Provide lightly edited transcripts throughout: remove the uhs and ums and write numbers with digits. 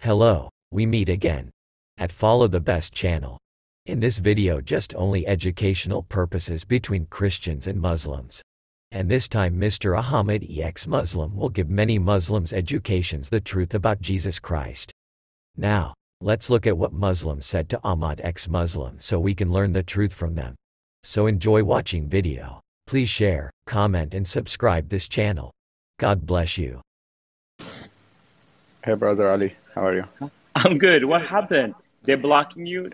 Hello, we meet again at Follow the Best channel. In this video just only educational purposes between Christians and Muslims. And this time Mr. Ahmad ExMuslim will give many Muslims educations the truth about Jesus Christ. Now, let's look at what Muslims said to Ahmad ExMuslim so we can learn the truth from them. So enjoy watching video. Please share, comment and subscribe this channel. God bless you. Hey, brother Ali, how are you? I'm good. What happened? They're blocking you?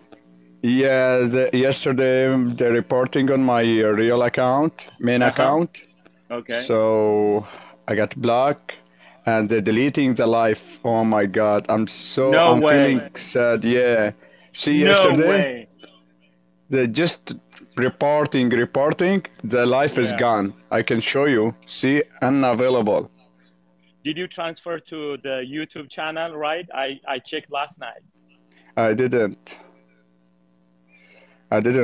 Yeah, yesterday they're reporting on my real account, main account. Okay. So I got blocked and they're deleting the live. Oh my God, I'm No way. feeling sad. Yeah. See, No yesterday way. they're just reporting. The life is Yeah. gone. I can show you. See, unavailable. Did you transfer to the YouTube channel, right? I checked last night. I didn't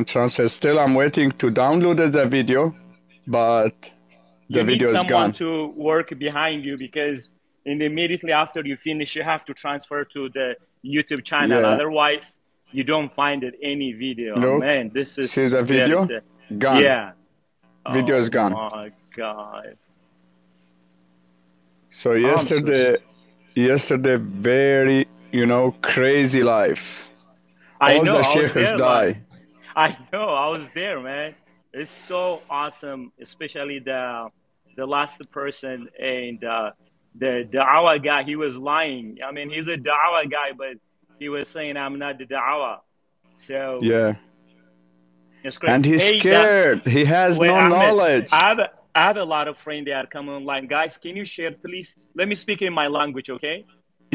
transfer. Still, I'm waiting to download the video, but the You need video is someone gone. to work behind you because immediately after you finish, you have to transfer to the YouTube channel. Yeah. Otherwise, you don't find it any video. Look, Man, this is see the very video? sad. Gone. Yeah. Video is gone. Oh my God. So yesterday, very, crazy life. I All know. the I was sheikhs there, die. I know. I was there, man. It's so awesome, especially the last person and the da'wah guy. He was lying. I mean, he's a da'wah guy, but he was saying, "I'm not the da'wah." So Yeah. it's crazy. And he's scared. He has wait, no Ahmed, knowledge. I have a lot of friends that are coming online. Guys, can you share, please? Let me speak in my language, okay?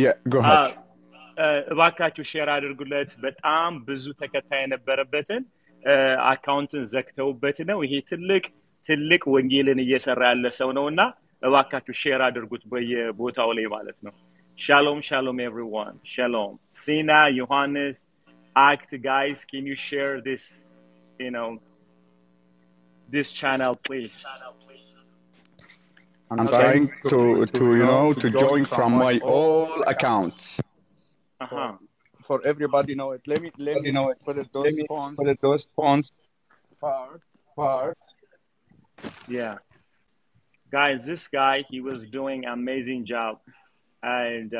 Yeah, go ahead. እባካችሁ ሼር አድርጉለት። በጣም ብዙ ተከታይ የነበረበትን አካውንትን ዘግተውበት ነው። ይሄ ትልቅ ወንጌልን እየሰራ ያለ ሰው ነውና እባካችሁ ሼር አድርጉት በየቦታው ላይ ማለት ነው። Shalom, shalom everyone. Shalom. Sina, Johannes, Act, guys, can you share this, this channel, please? I'm trying to join from my all accounts. For everybody know it. Let me put it those phones far. Yeah. Guys, this guy, he was doing amazing job. And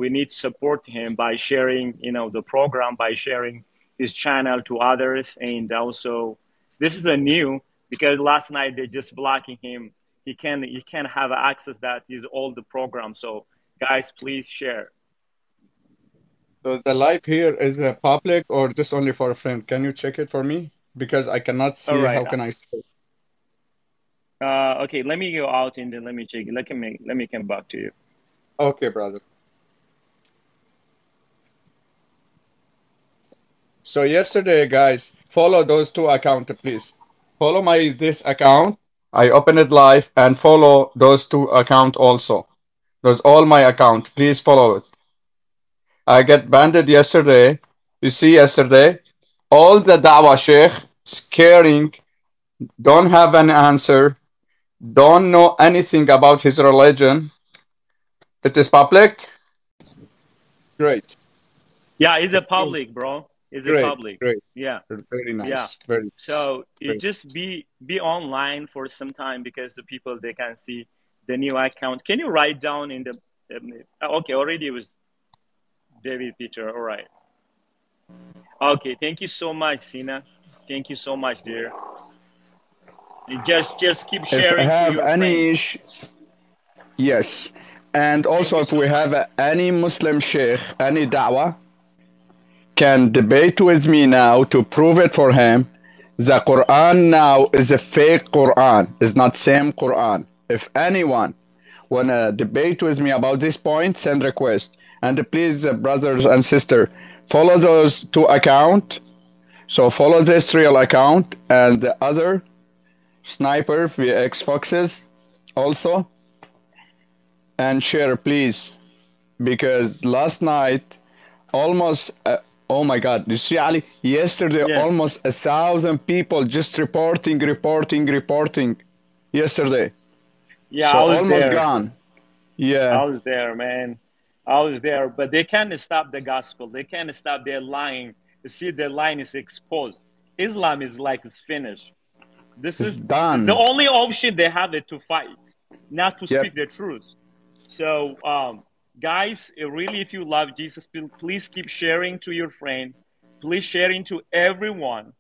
we need to support him by sharing, the program, by sharing his channel to others. And also, this is a new, because last night they just blocking him. He can't have access that he's all the program. So guys, please share. So the live here is public or just only for a friend? Can you check it for me? Because I cannot see. Right. How can I see? Okay, let me go out and then let me check it. Let me come back to you. Okay, brother. So yesterday, guys, follow those two accounts, please. Follow this account. I open it live and follow those two accounts also. Those all my account. Please follow it. I get banned yesterday. You see yesterday, all the da'wah sheikh scaring, don't have an answer, don't know anything about his religion. It is public. Great. Yeah, it's a public, bro. It's a public. Great. Yeah. Very nice. Yeah. Very. So you great. just be online for some time because the people, they can see the new account. Can you write down in the okay, already it was David Peter. All right. Okay, thank you so much, Sina. Thank you so much, dear. You just keep sharing. If I have to your any friends. yes. And also if we have any Muslim sheikh, any da'wah, can debate with me now to prove it for him. The Quran now is a fake Quran. It's not same Quran. If anyone wanna debate with me about this point, send request. And please, brothers and sisters, follow those two accounts. So follow this real account and the other Sniper VX Foxes also. And share, please. Because last night, almost... oh my God! You see, Ali, yesterday almost 1,000 people just reporting. Yesterday. Yeah, so I was almost there. gone. Yeah. I was there, man. I was there, but they can't stop the gospel. They can't stop their lying. You see, their lying is exposed. Islam is like it's finished. This It's is the done. only option they have it to fight, not to Yep. speak the truth. So, guys, really, if you love Jesus, please keep sharing to your friend. Please sharing to everyone.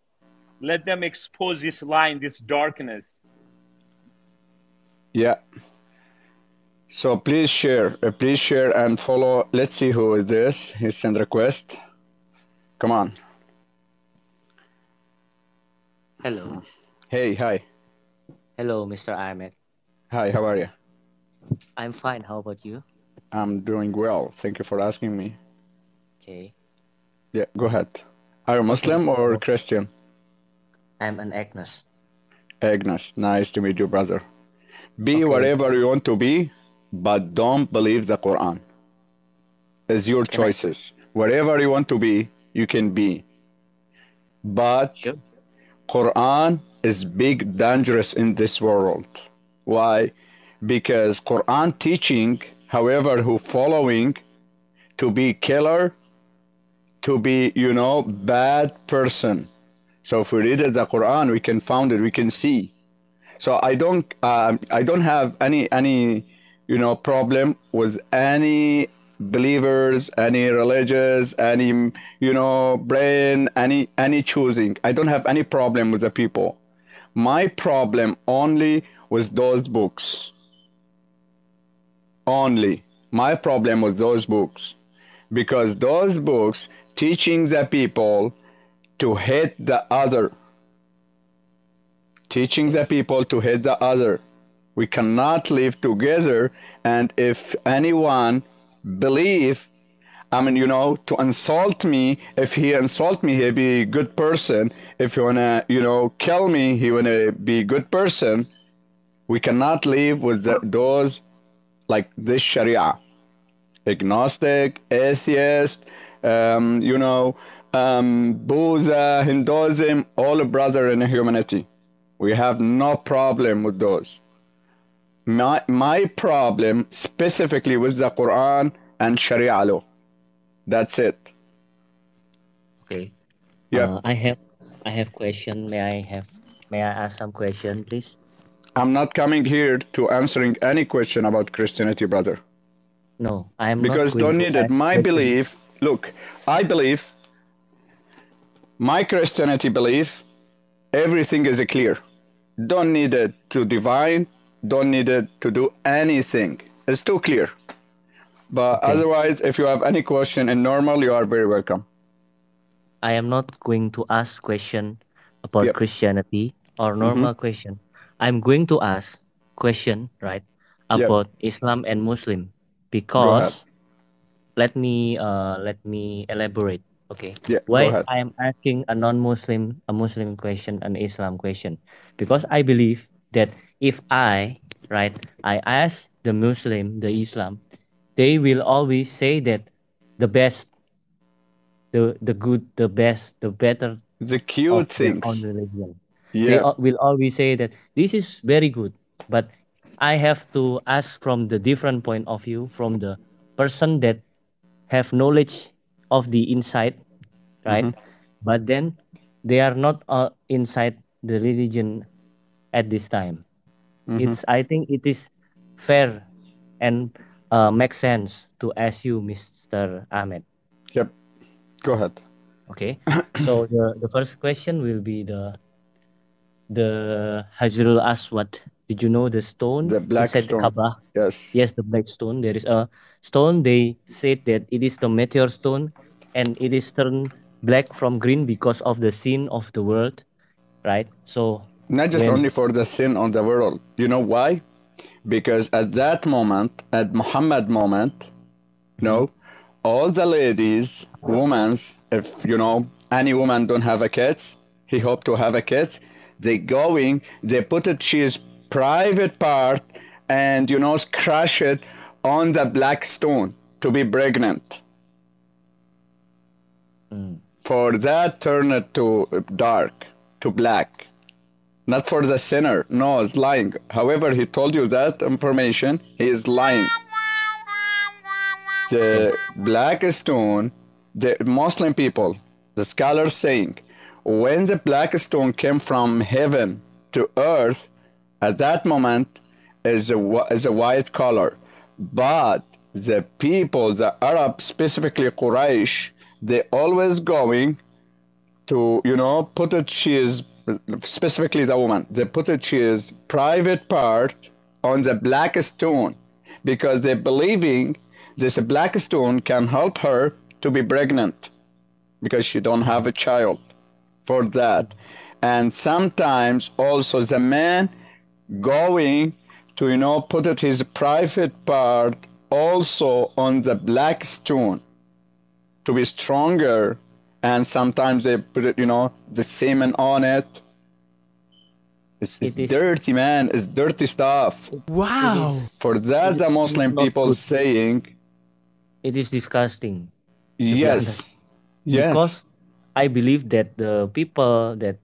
Let them expose this lie in this darkness. Yeah. So please share and follow. Let's see who is this. He sent request. Come on. Hello. Hey, hi. Hello, Mr. Ahmed. Hi, how are you? I'm fine. How about you? I'm doing well. Thank you for asking me. Okay. Yeah, go ahead. Are you Muslim or So Christian? I'm an Agnes. Agnes, nice to meet you, brother. Be Okay. whatever you want to be, but don't believe the Quran. It's your Can I? choices. Whatever you want to be, you can be. But Sure. Quran is big dangerous in this world. Why? Because Quran teaching, however, who following to be killer, to be, bad person. So if we read the Quran, we can find it, we can see. So I don't have any problem with any believers, any religious, any brain, any choosing. I don't have any problem with the people. My problem only with those books. Only my problem with those books, because those books teaching the people to hate the other. Teaching the people to hate the other. We cannot live together, and if anyone believe, to insult me, if he insult me, he be a good person. If he wanna, kill me, he wanna be a good person. We cannot live with those like this Sharia. Agnostic, atheist, Buddha, Hinduism, all brother in humanity. We have no problem with those. My problem specifically with the Quran and Sharia law. That's it. Okay. Yep. I have question. May I ask some question, please? I'm not coming here to answering any question about Christianity, brother. No, I am not Because going don't to need it. ask My question. belief, look, I believe, my Christianity belief, everything is clear. Don't need it to divine, don't need it to do anything. It's too clear. But Okay. otherwise, if you have any question in normal, you are very welcome. I am not going to ask question about Yep. Christianity or Mhm. normal question. I'm going to ask question, right, Yep. about Islam and Muslim, Go ahead. because let me elaborate. Okay, Yeah, go why ahead. I am asking a non-Muslim a Muslim question, an Islam question, because I believe that if I ask the Muslim, the Islam, they will always say that the best, the good, the best, the better The of cute their own things. religion. They Yep. will always say that this is very good, but I have to ask from the different point of view, from the person that have knowledge of the inside, right? Mhm. But then they are not inside the religion at this time. Mhm. I think it is fair and makes sense to ask you, Mr. Ahmed. Yep. Go ahead. Okay, so the first question will be the Hajarul Aswad. Did you know the stone The inside the BlackStone. Kaaba? Yes. Yes, the black stone. There is a stone. They said that it is the meteor stone, and it is turned black from green because of the sin of the world, right? So Not just when only for the sin on the world. You know why? Because at that moment, at Muhammad moment, Mhm. all the ladies, women, if any woman don't have a kids, he hope to have a kids, they put it his private part and crush it on the black stone to be pregnant. Mm. For that, turn it to dark, to black. Not for the sinner. No, it's lying. However, he told you that information, he is lying. the BlackStone, the Muslim people, the scholars saying, when the BlackStone came from heaven to earth, at that moment is a white color. But the people, the Arab, specifically Quraysh, they always going to, put it, she is, specifically the woman, they put it, she is private part on the black stone because they're believing this black stone can help her to be pregnant because she don't have a child for that. And sometimes also the man going to, put it his private part also on the black stone to be stronger. And sometimes they put it, the semen on it. It's dirty, man. It's dirty stuff. Wow. For that, the Muslim people saying, it is disgusting. yes, yes. Because I believe that the people that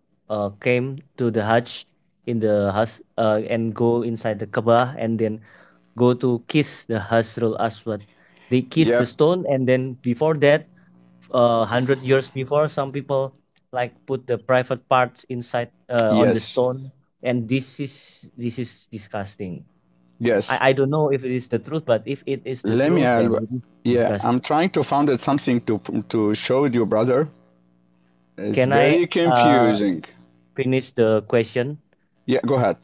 came to the Hajj in the Hajj and go inside the Kaaba and then go to kiss the Hajrul Aswad. They kiss the stone, and then before that, 100 years before, some people like put the private parts inside on the stone, and this is disgusting. Yes. I don't know if it is the truth, but if it is the Let truth, me then I'm trying to find it something to show you, brother. It's Can very I confusing. Finish the question? Yeah, go ahead.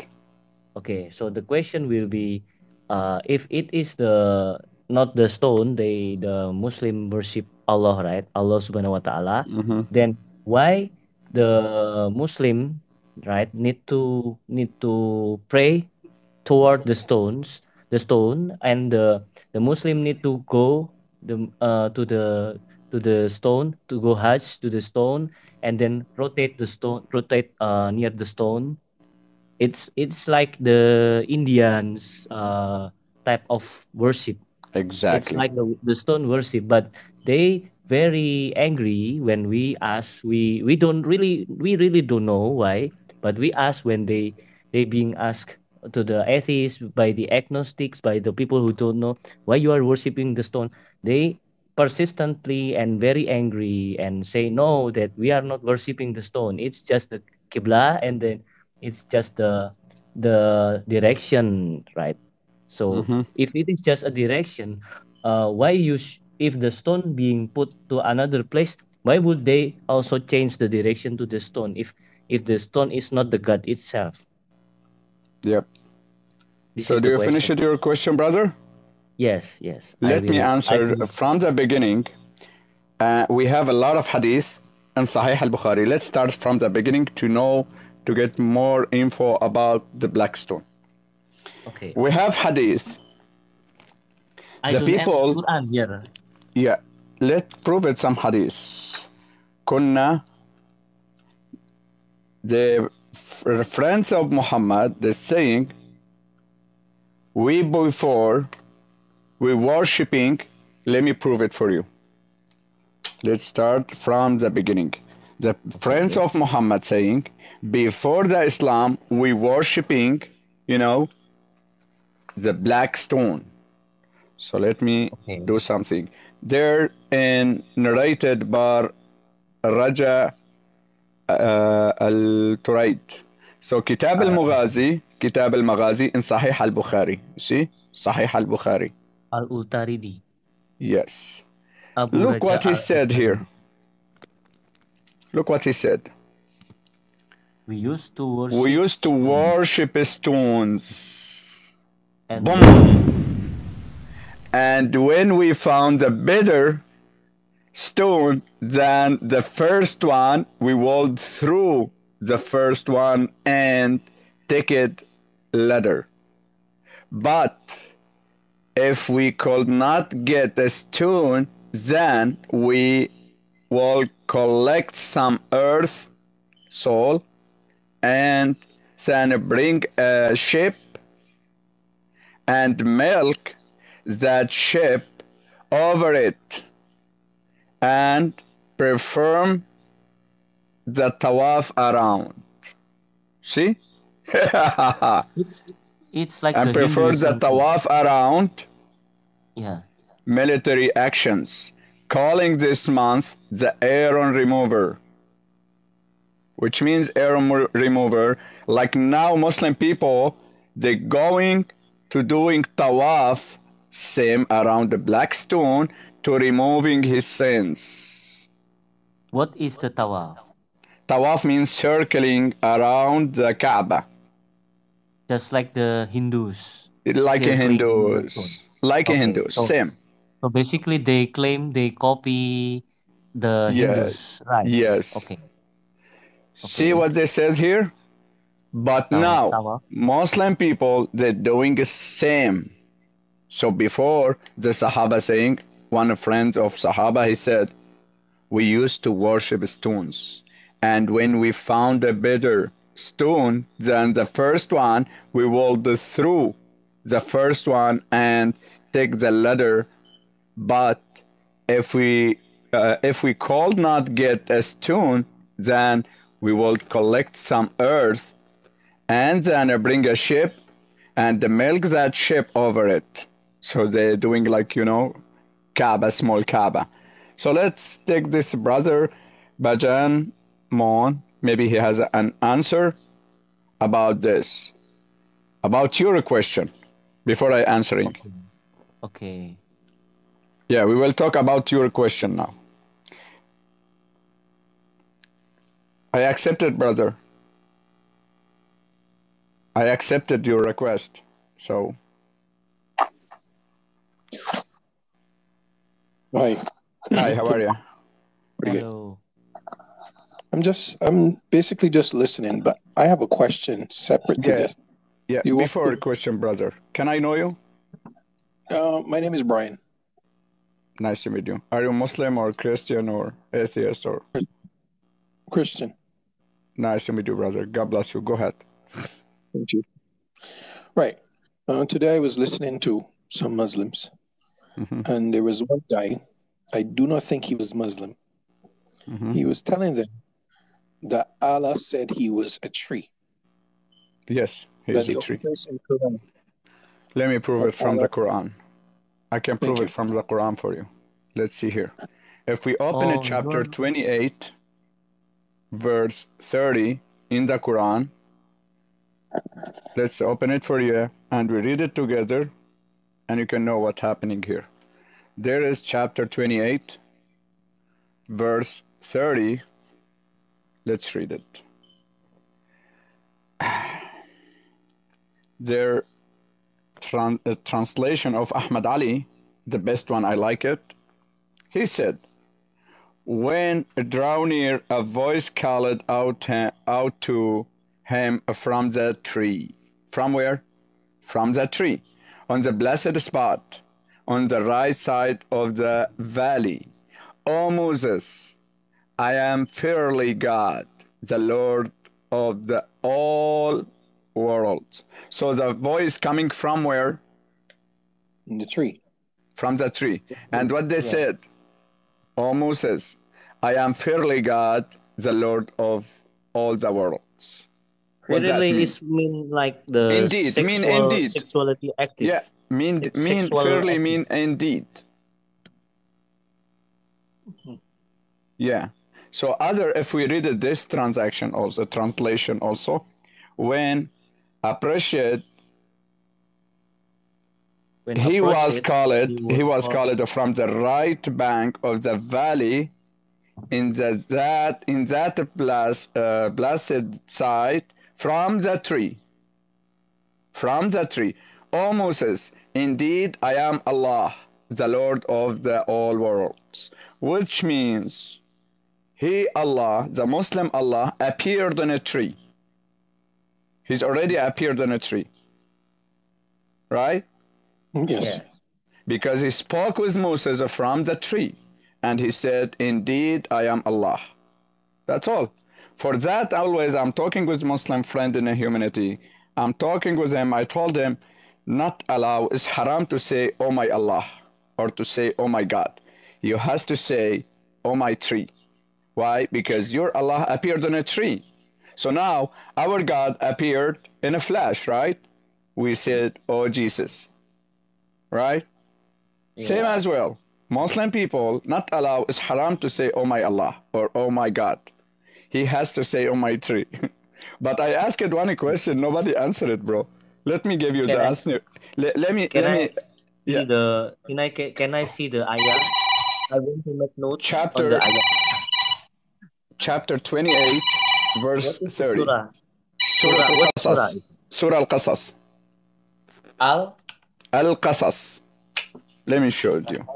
Okay, so the question will be, if it is not the stone, the Muslim worship Allah, right? Allah Subhanahu wa Taala. Then why the Muslim, right, need to pray toward the stone, and the Muslim need to go to the stone, to go Hajj to the stone, and then rotate near the stone. It's like the Indians type of worship. Exactly. It's like the stone worship, but they very angry when we ask. We really don't know why, but we ask when they being asked to the atheists, by the agnostics, by the people who don't know why you are worshiping the stone. They persistently and very angry and say no, that we are not worshiping the stone. It's just the Qibla, and then it's just the direction, right? So if it is just a direction, why if the stone being put to another place, why would they also change the direction to the stone if the stone is not the God itself? Yep. This so is do the you finish question. your question, brother? Yes. Let me answer from the beginning. We have a lot of hadith in Sahih al-Bukhari. Let's start from the beginning to get more info about the BlackStone. Okay. We have hadith. I don't have Quran here. Yeah, let's prove it some hadith. Kunna, the friends of Muhammad, they're saying, we worshipping, let me prove it for you. Let's start from the beginning. The friends of Muhammad saying, before the Islam, we worshipping, the black stone. So let me do something. They're narrated by Raja al-Turaid. So Kitab al-Maghazi in Sahih al-Bukhari. See? Sahih al-Bukhari. Al-Utaridi. Yes. Look what he said here. Look what he said. We used to worship stones. Boom. And when we found a better stone than the first one, we walked through the first one and take it ladder. But if we could not get a stone, then we will collect some earth, soil, and then bring a ship and milk that ship over it and perform the tawaf around. See? It's like and perform the tawaf around. Yeah. military actions, calling this month the Aaron Remover, which means Aaron Remover. Like now, Muslim people, they're going to doing tawaf, same around the BlackStone, to removing his sins. What is the tawaf? Tawaf means circling around the Kaaba. Just like the Hindus. Like a circling the Hindus. stone. Like a Okay, Hindus, so same. so basically they claim they copy the Yeah, Hindus, right? yes. Okay. See Okay. what they said here? But now, Tawaf. Muslim people, they're doing the same. So before, the Sahaba saying, one friend of Sahaba, he said, we used to worship stones. And when we found a better stone than the first one, we rolled through the first one and take the ladder. But if we could not get a stone, then we will collect some earth and then bring a ship and milk that ship over it. So they're doing like, Kaaba, small Kaaba. So let's take this brother, Bajan Mon. Maybe he has an answer about this, about your question, before I answering. Okay. Yeah, we will talk about your question now. I accepted, brother. I accepted your request. So. Hi. Hi, how are you? Pretty good. Hello. I'm basically just listening, but I have a question separate to this. Yeah, You want before a question, brother. Can I know you? My name is Brian. Nice to meet you. Are you Muslim or Christian or atheist or? Christian. Nice to meet you, brother. God bless you. Go ahead. Thank you. Right. Today I was listening to some Muslims, and there was one guy, I do not think he was Muslim. He was telling them that Allah said he was a tree. Yes, he is a tree. Let me prove it from the Quran. I can prove it from the Quran for you. Let's see here. If we open it, chapter 28, verse 30 in the Quran, let's open it for you and we read it together and you can know what's happening here. There is chapter 28, verse 30. Let's read it. Their translation of Ahmad Ali, the best one, I like it. He said, when draw near, a voice called out to him from the tree. From where? From the tree. On the blessed spot, on the right side of the valley. O Moses, I am fairly God, the Lord of the all worlds. So the voice coming from where? In the tree. From the tree. And what they said? O Moses, I am fairly God, the Lord of all the worlds. What that Fairly mean? is mean like the Indeed, mean indeed. sexuality active. Yeah, mean fairly active. Mean indeed. Yeah. So if we read this translation also, when appreciate, he was called from the right bank of the valley in that blessed side from the tree. From the tree. O Moses, indeed I am Allah, the Lord of the all worlds. Which means he, Allah, the Muslim Allah, appeared on a tree. He's already appeared on a tree. Right? Yes. Because he spoke with Moses from the tree. And he said, indeed, I am Allah. That's all. For that, always, I'm talking with Muslim friend in the humanity. I'm talking with him. I told him, not allow, it's haram to say, oh my Allah, or to say, oh my God. You has to say, oh my tree. Why? Because your Allah appeared on a tree. So now, our God appeared in a flash, right? We said, oh Jesus. Right? Same as well. Muslim people not allow, it's haram to say, oh my Allah or oh my God. He has to say, oh my tree. But I asked one question, nobody answered it, bro. Let me give you the answer. Let me, yeah. Can I see the ayah? I want to make notes on the ayah. Chapter 28, verse 30. Surah Al-Qasas. Surah Al-Qasas. Al-Qasas. Let me show you.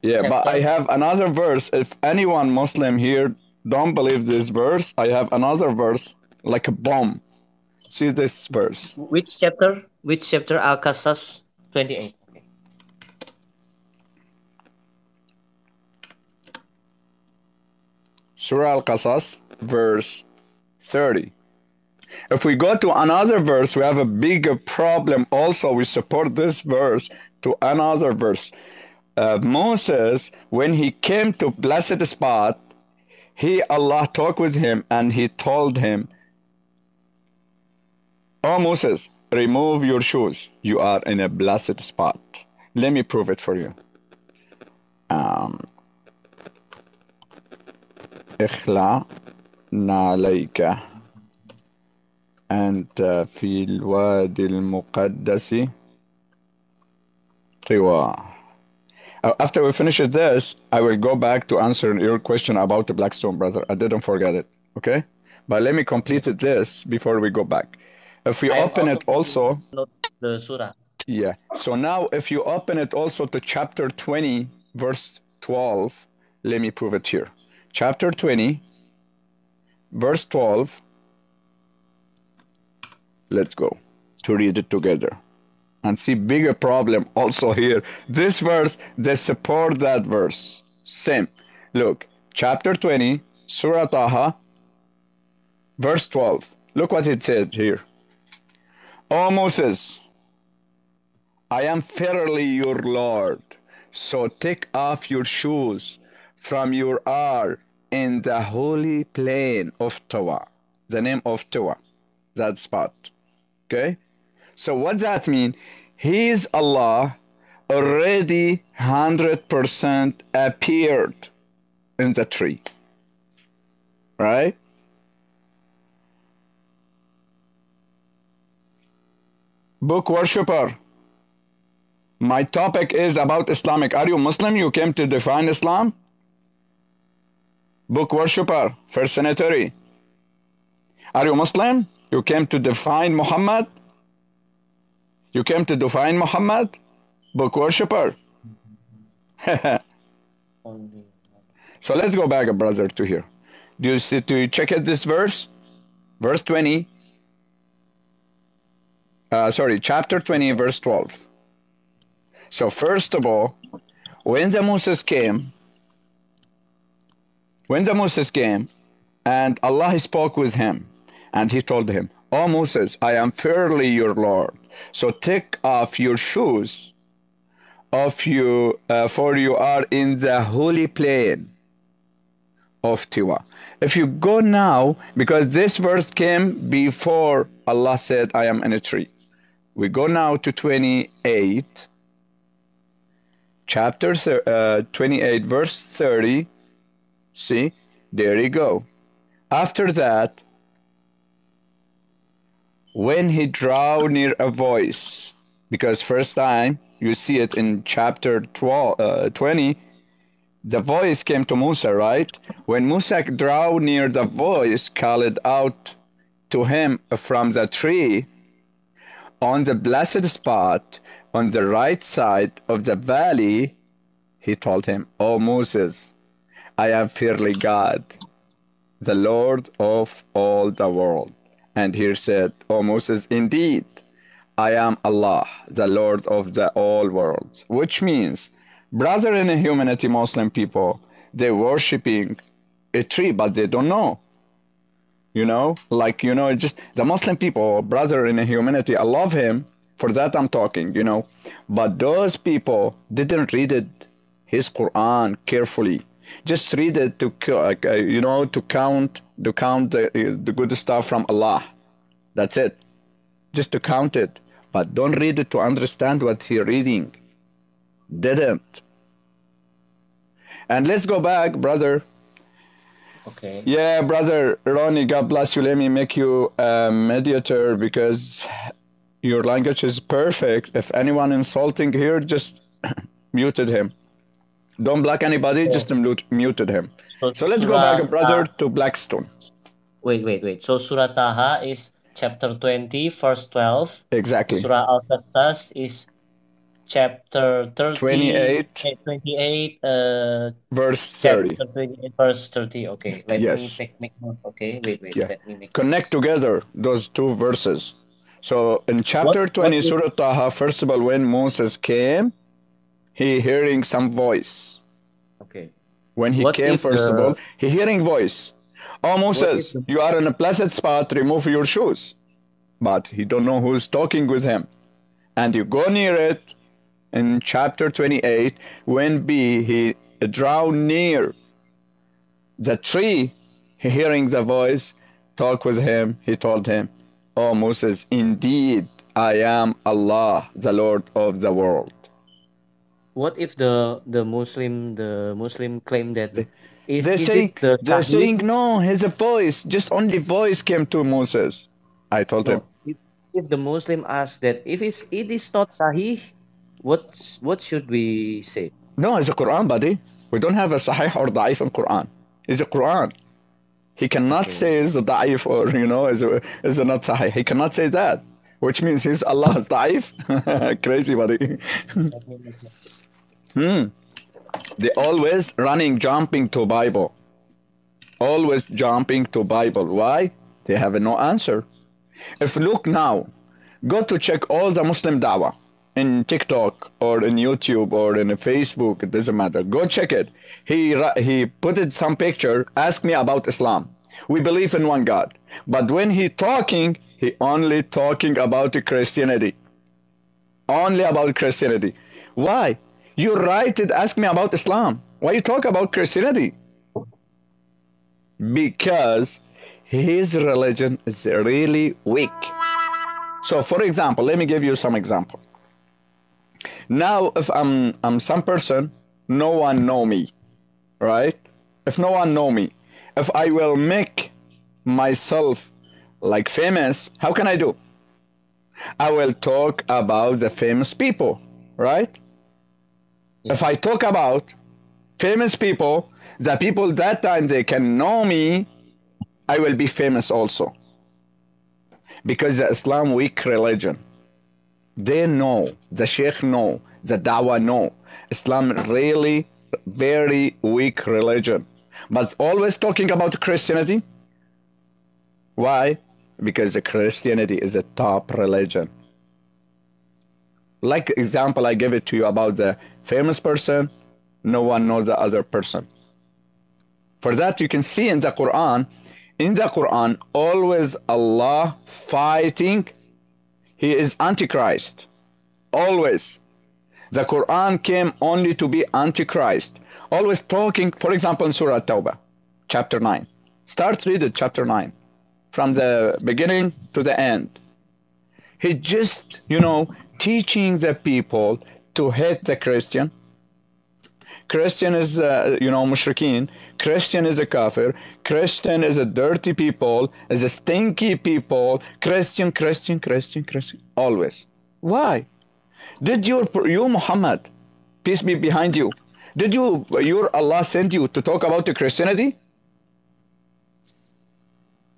Yeah, chapter? But I have another verse. If anyone Muslim here don't believe this verse, I have another verse like a bomb. See this verse. Which chapter? Which chapter? Al-Qasas 28. Okay. Surah Al-Qasas, verse 30. If we go to another verse, we have a bigger problem also. We support this verse to another verse. Moses, when he came to blessed spot, Allah talked with him and he told him, "Oh Moses, remove your shoes. You are in a blessed spot." Let me prove it for you. اخلع نعليك أنت في الوادي المقدس طوى. After we finish this, I will go back to answer your question about the BlackStone, brother. I didn't forget it, okay? But let me complete this before we go back. If we open it also... The surah. Yeah. So now if you open it also to chapter 20, verse 12, let me prove it here. Chapter 20, verse 12. Let's go to read it together. And see bigger problem also here. This verse, they support that verse. Same. Look, chapter 20, Surah Taha, verse 12. Look what it said here. "O Moses, I am fairly your Lord, so take off your shoes from your arm in the holy plain of Tawa." The name of Tawa, that spot. Okay? So what that mean? He is Allah already 100% appeared in the tree. Right? Book worshipper. My topic is about Islamic. Are you Muslim? You came to define Islam? Book worshipper, first sanitary. Are you Muslim? You came to define Muhammad? You came to define Muhammad? Book worshipper. So let's go back, brother, to here. Do you see, to check out this verse? Verse 20. Chapter 20, verse 12. So first of all, when the Moses came, and Allah spoke with him, and he told him, "Oh Moses, I am fairly your Lord. So take off your shoes for you are in the holy plain of Tiwa." If you go now, because this verse came before Allah said, "I am in a tree." We go now to 28, chapter 28, verse 30. See, there you go. After that, when he drew near a voice, because first time you see it in chapter 20, the voice came to Musa, right? When Musa drew near, the voice called out to him from the tree on the blessed spot on the right side of the valley. He told him, "O Moses, I am fairly God, the Lord of all the world." And here said, "O Moses, indeed, I am Allah, the Lord of the all worlds." Which means, brother in a humanity, Muslim people, they're worshipping a tree, but they don't know. Just the Muslim people, brother in a humanity, I love him, for that I'm talking, But those people didn't read his Quran carefully. Just read it to count the good stuff from Allah. That's it. Just to count it. But don't read it to understand what you're reading. Didn't. And let's go back, brother. Okay. Yeah, brother Ronnie, God bless you. Let me make you a mediator because your language is perfect. If anyone insulting here, just muted him. Don't block anybody, just muted him. So let's go back, brother, to BlackStone. Wait. So Surah Taha is chapter 20, verse 12. Exactly. Surah Al-Qasas is chapter 28, 28, verse 30. chapter 28, verse 30. Okay, let me make note. Okay, wait. Yeah. Let me make Connect together those two verses. So in chapter 20, Surah Taha, first of all, when Moses came, he hearing some voice. Okay. When he came, first of all, he hearing voice. Oh, Moses, you are in a blessed spot, remove your shoes. But he don't know who's talking with him. And you go near it in chapter 28, when he draw near the tree, he hearing the voice, talk with him, he told him, oh Moses, indeed I am Allah, the Lord of the world. What if the Muslim claim that they're saying no, his voice, just only voice came to Moses. I told him. If the Muslim asks that if it is not Sahih, what should we say? No, it's a Quran, buddy. We don't have a Sahih or Da'if in Quran. It's a Quran. He cannot say it's a Da'if or, is not Sahih. He cannot say that, which means he's Allah's Da'if. Crazy, buddy. They always jumping to Bible. Always jumping to Bible. Why? They have no answer. If look now, go to check all the Muslim da'wah in TikTok or in YouTube or in Facebook, it doesn't matter. Go check it. He put it some picture, ask me about Islam. We believe in one God. But when he talking, he only talking about Christianity. Only about Christianity. Why? You write it, ask me about Islam. Why you talk about Christianity? Because his religion is really weak. So for example, let me give you some example. Now if I'm some person, no one know me, right? If no one know me, if I will make myself like famous, how can I do? I will talk about the famous people, right? If I talk about famous people, the people that time they can know me, I will be famous also. Because the Islam weak religion. They know, the Sheikh know, the Dawah know. Islam really very weak religion. But always talking about Christianity. Why? Because the Christianity is a top religion. Like example, I give it to you about the famous person, no one knows the other person. For that you can see in the Quran, always Allah fighting, he is Antichrist. Always. The Quran came only to be Antichrist. Always talking, for example, in Surah Tawbah, chapter 9. Start reading chapter 9, from the beginning to the end. He just, teaching the people to hate the Christian. Christian is, mushrikeen. Christian is a kafir. Christian is a dirty people, is a stinky people. Christian. Always. Why? Did you Muhammad, peace be behind you, did your Allah send you to talk about the Christianity?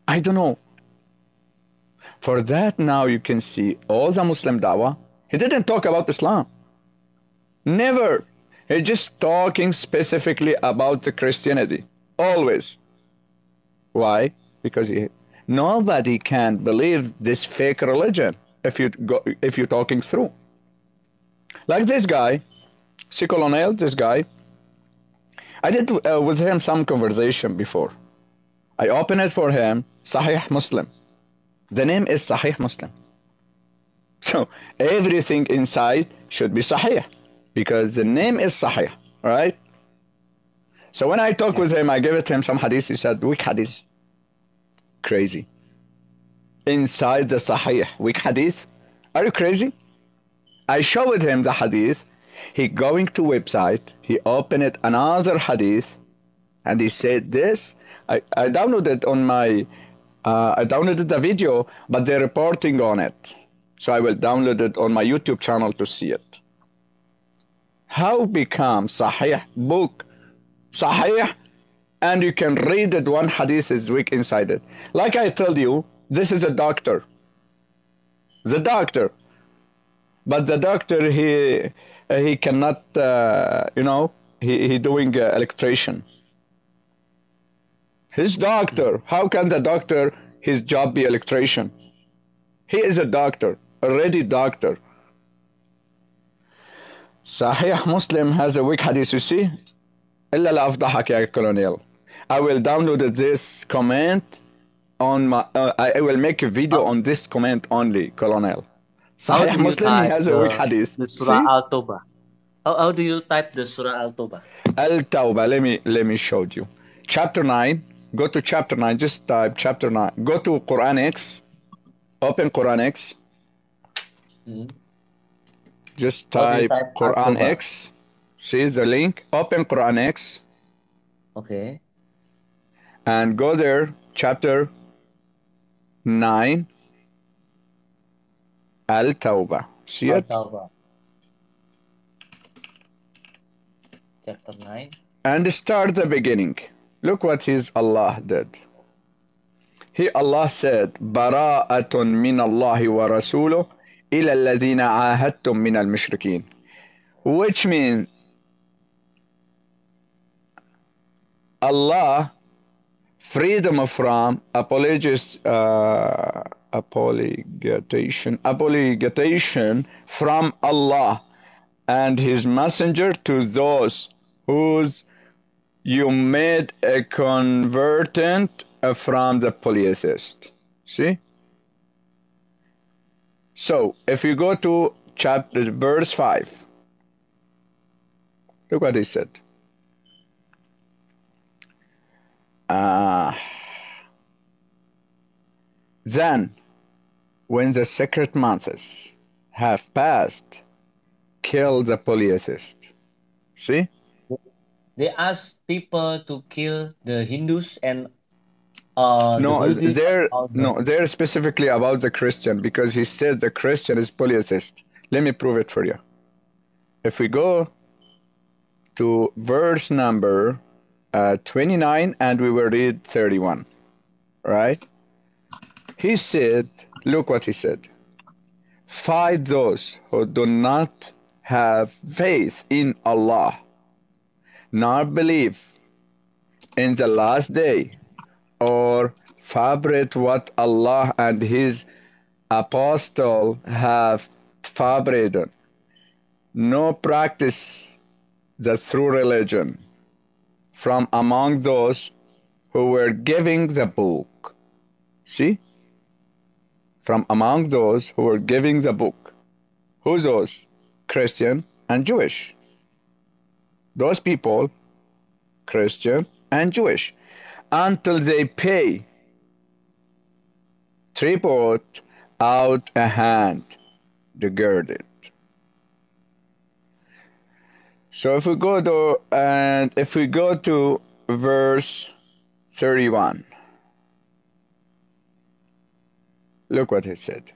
I don't know. For that now you can see all the Muslim da'wah, he didn't talk about Islam. Never. He's just talking specifically about the Christianity. Always. Why? Because nobody can believe this fake religion if you're talking through. Like this guy, C. Colonel, this guy, I did with him some conversation before. I opened it for him, Sahih Muslim. The name is Sahih Muslim. So everything inside should be Sahih, because the name is Sahih, right? So when I talk with him, I give it to him some hadith. He said, weak hadith. Crazy. Inside the Sahih, weak hadith? Are you crazy? I showed him the hadith. He going to website, he opened another hadith, and he said this. I downloaded on my, I downloaded the video, but they're reporting on it. So I will download it on my YouTube channel to see it. How become Sahih book, Sahih, and you can read it, one hadith is weak inside it. Like I told you, this is a doctor. The doctor. But the doctor, he cannot, you know, he doing electrician. His doctor, how can the doctor, his job be electrician? He is a doctor, already doctor. Sahih Muslim has a weak hadith, you see? إلا لا أفضحك يا colonel. I will download this comment on my, I will make a video on this comment only, colonel. Sahih Muslim, he has a weak hadith. The Surah Al-Tawbah. How do you type the Surah Al-Tawbah? Al-Tawbah, let me show you. Chapter 9, go to chapter 9, just type chapter 9. Go to Quran X, open Quran X. Just type Quran X. See the link? Open Quran X. Okay. And go there, chapter 9, Al-Tawbah. See it? Al-Tawbah. Chapter 9. And start the beginning. Look what his Allah did. Allah said, Bara'atun min Allahi wa rasuluh ila alladhina ahadtum min al-mushrikeen. Which means Allah freedom from apologation from Allah and his messenger to those whose you made a convertant from the polytheist. See? So if you go to chapter verse 5, look what he said. Then, when the sacred months have passed, kill the polytheist. See? They ask people to kill the Hindus and they're specifically about the Christian, because he said the Christian is polytheist. Let me prove it for you. If we go to verse number 29 and we will read 31, right? He said, look what he said. Fight those who do not have faith in Allah, nor believe in the last day, or fabricate what Allah and his apostle have fabricated. No practice the true religion from among those who were giving the book. See? From among those who were giving the book. Who's those? Christian and Jewish. Those people, Christian and Jewish, until they pay tribute out a hand regarded. So if we go to verse 31, look what he said.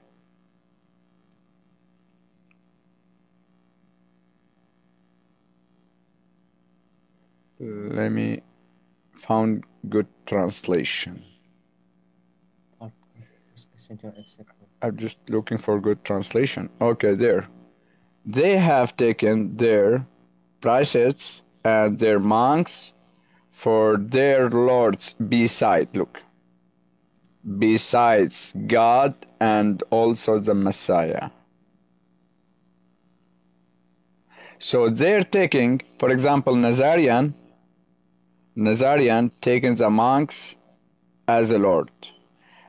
Let me find good translation. I'm just looking for good translation. Okay, there. They have taken their prices and their monks for their lords besides God and also the Messiah. So they're taking, for example, Nazarian taking the monks as a lord,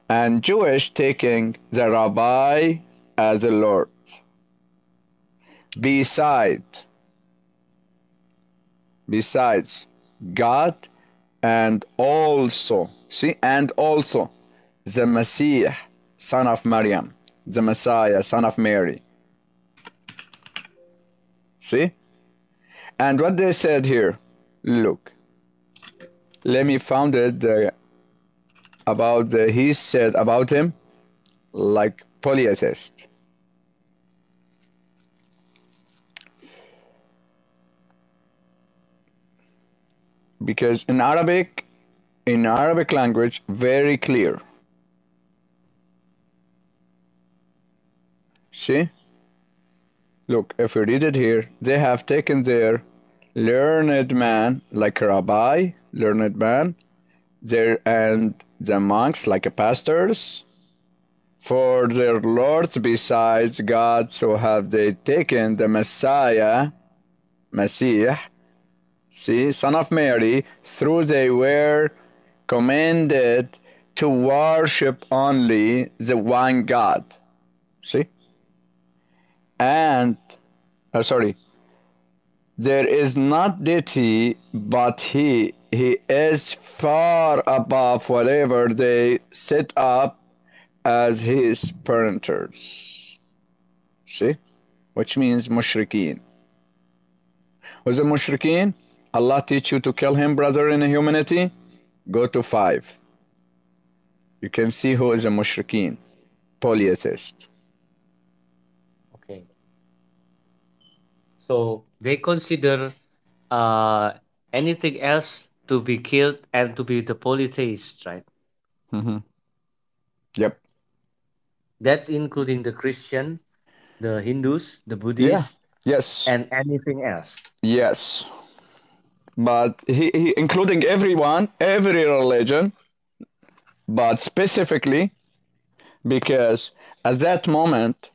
and Jewish taking the rabbi as a lord. Besides God, and also the Messiah, son of Maryam, the Messiah, son of Mary. See? And what they said here, look, let me found it about he said about him like polytheist. Because in Arabic language, very clear. See? Look, if we read it here, they have taken their learned man, like a rabbi, learned man, and the monks, like pastors, for their lords besides God, so have they taken the Messiah, see, son of Mary, through they were commanded to worship only the one God. See? And, there is not deity, but he is far above whatever they set up as his parenters. See? Which means mushrikeen. Who's a mushrikeen? Allah teach you to kill him, brother, in humanity? Go to 5. You can see who is a mushrikeen, polytheist. Okay. So they consider anything else to be killed and to be the polytheist, right? Yep. That's including the Christian, the Hindus, the Buddhists, Yes. and anything else. Yes. But he including everyone, every religion, but specifically because at that moment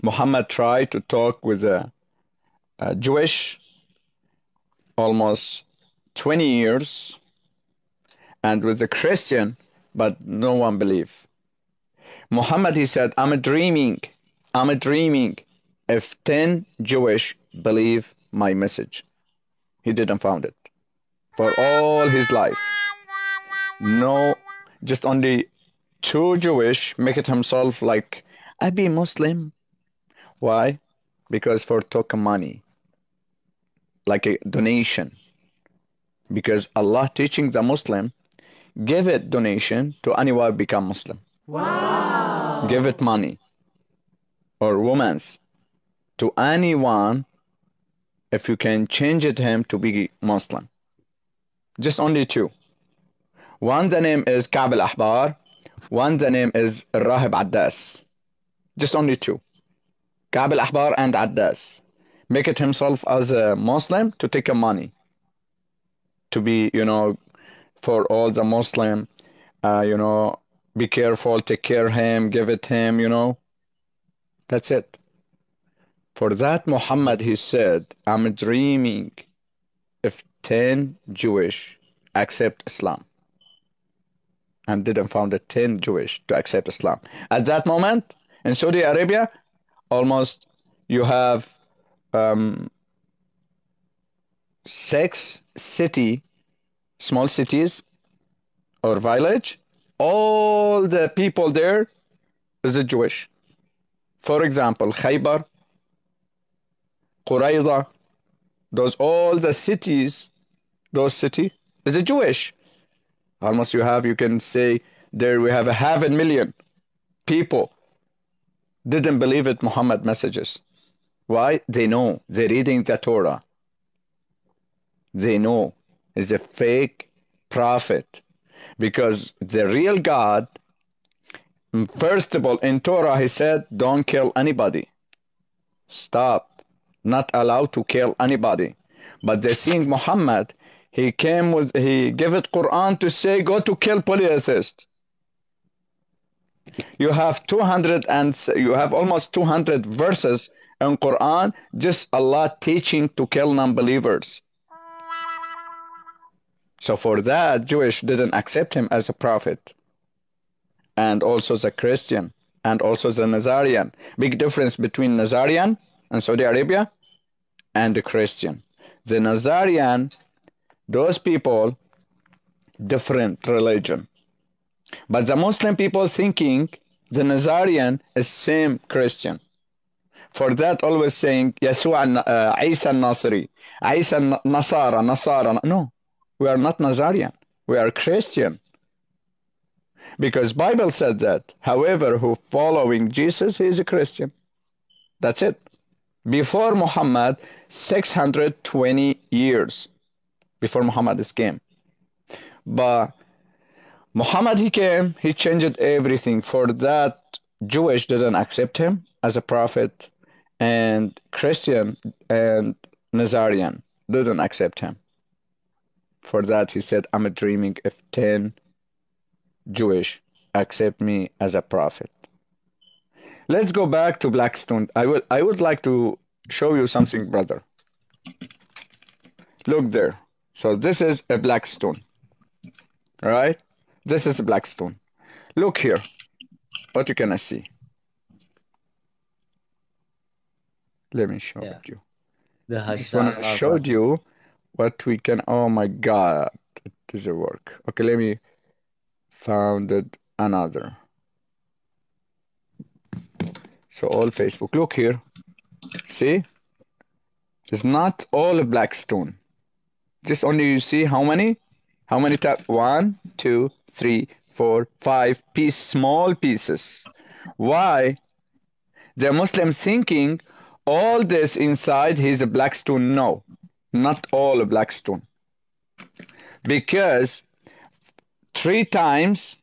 Muhammad tried to talk with a Jewish almost 20 years and with a Christian, but no one believed. Muhammad, he said, I'm dreaming if 10 Jewish believe my message. He didn't found it for all his life. No, just only 2 Jewish make it himself like, I be Muslim. Why? Because for took money, like a donation. Because Allah teaching the Muslim, give it donation to anyone become Muslim. Wow. Give it money or women's to anyone if you can change it him to be Muslim. Just only 2. One the name is Ka'b al-Ahbar, one the name is Rahib Addas. Just only 2. Ka'b al-Ahbar and Addas. Make it himself as a Muslim to take a money. To be, for all the Muslim, be careful, take care him, give it him, That's it. For that Muhammad, he said, I'm dreaming if 10 Jewish accept Islam. And didn't found 10 Jewish to accept Islam. At that moment, in Saudi Arabia, almost you have 6 small cities or village. All the people there is a Jewish. For example, Khaybar, Qurayza, all the cities, those cities is a Jewish. Almost you can say there we have 500,000 people didn't believe it Muhammad messages. Why? They know. They're reading the Torah. They know is a fake prophet. Because the real God, first of all, in Torah, he said, don't kill anybody. Stop. Not allowed to kill anybody. But they seeing Muhammad, he gave it Quran to say, go to kill polytheists. You have almost 200 verses in Quran, just Allah teaching to kill non-believers. So for that, Jewish didn't accept him as a prophet. And also the Christian, and also the Nazarian. Big difference between Nazarian in Saudi Arabia and the Christian. The Nazarian, those people, different religion. But the Muslim people thinking the Nazarian is same Christian. For that, always saying Yeshua, Isa Nasri, Isa Nasara, Nasara. No, we are not Nazarian. We are Christian. Because Bible said that. However, who following Jesus, he is a Christian. That's it. Before Muhammad, 620 years before Muhammad came. But Muhammad, he came, he changed everything. For that, Jewish didn't accept him as a prophet, and Christian and Nazarian didn't accept him. For that, he said, I'm dreaming if 10 Jewish accept me as a prophet. Let's go back to BlackStone. I would like to show you something, brother. Look there. So this is a BlackStone. All right? This is a BlackStone. Look here. What you can see? Let me show Yeah. it you. The Just want to Hashar show Alpha. you what we can. Oh my God, it doesn't work. Okay, let me found it another. So all Facebook. Look here. See? It's not all a BlackStone. Just only you see how many? How many tab? 1, 2, 3, 4, 5 small pieces. Why? The Muslim thinking all this inside is a BlackStone. No, not all a BlackStone. Because 4 times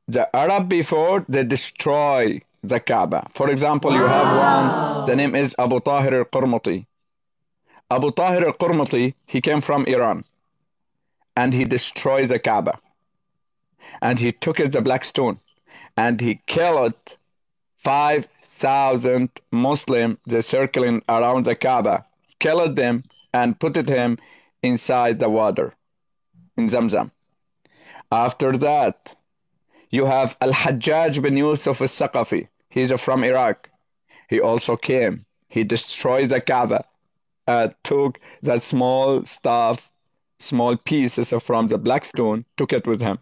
the Arab before they destroy the Kaaba. For example, you have one, the name is Abu Tahir al-Qurmuti. Abu Tahir al-Qurmuti, he came from Iran and he destroyed the Kaaba. And he took it the BlackStone and he killed 5,000 Muslims the circling around the Kaaba, killed them and put him inside the water in Zamzam. After that, you have Al-Hajjaj bin Yusuf al-Saqafi. He's from Iraq. He also came. He destroyed the Kaaba, took that small stuff, small pieces from the BlackStone, took it with him.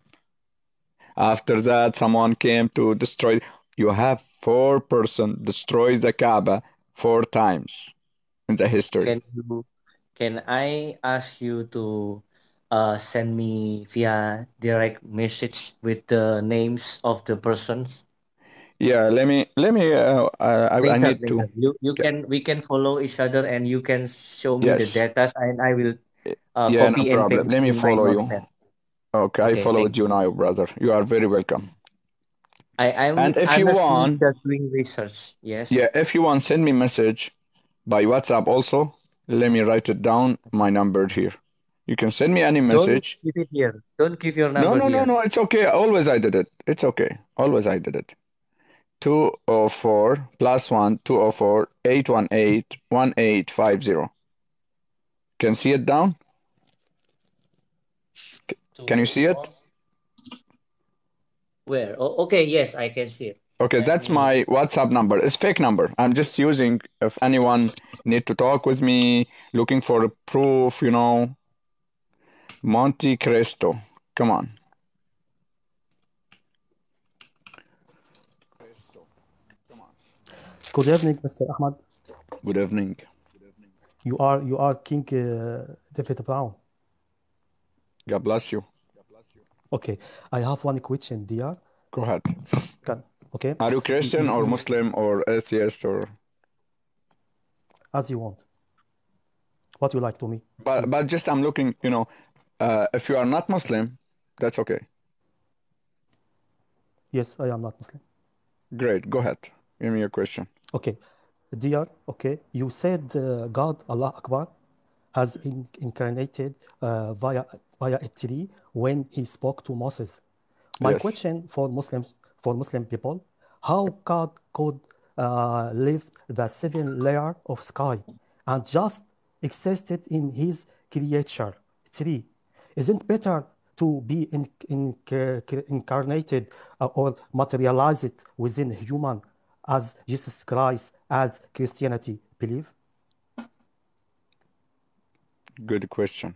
After that, someone came to destroy. You have 4 persons destroyed the Kaaba 4 times in the history. Can I ask you to send me via direct message with the names of the persons? Yeah, let me. I need to. We can follow each other and you can show me the Yes. data and I will Yeah, no copy and problem. paste Let me in my follow you. notepad. Okay, I Okay, followed thank you you. now, brother. You are very welcome. I'm And if you honestly want, just doing research. Yes. yeah, if you want, send me message by WhatsApp also. Let me write it down, my number here. You can send me any Don't message. give it here. Don't give your No, number no, no, here. no, it's okay. Always I did it. It's okay. Always I did it. 204 +1 204 818 1850. Can see it down? Can you see it? Where? Oh, okay, yes, I can see it. Okay, Let that's me. my WhatsApp number. It's fake number. I'm just using if anyone need to talk with me, looking for a proof, Monte Cristo. Come on. Good evening, Mr. Ahmad. Good evening. You are King David Brown. God bless you. Okay, I have one question, dear. Go ahead. Okay. Are you Christian or Muslim or atheist or? As you want. What you like to me? But just I'm looking, if you are not Muslim, that's okay. Yes, I am not Muslim. Great. Go ahead. Give me your question. Okay, dear. Okay, you said God, Allah Akbar, has incarnated via a tree when He spoke to Moses. My Yes. question for Muslim people: how God could lift the 7 layer of sky and just existed in His creature tree? Isn't better to be incarnated or materialized within human as Jesus Christ, as Christianity believe? Good question.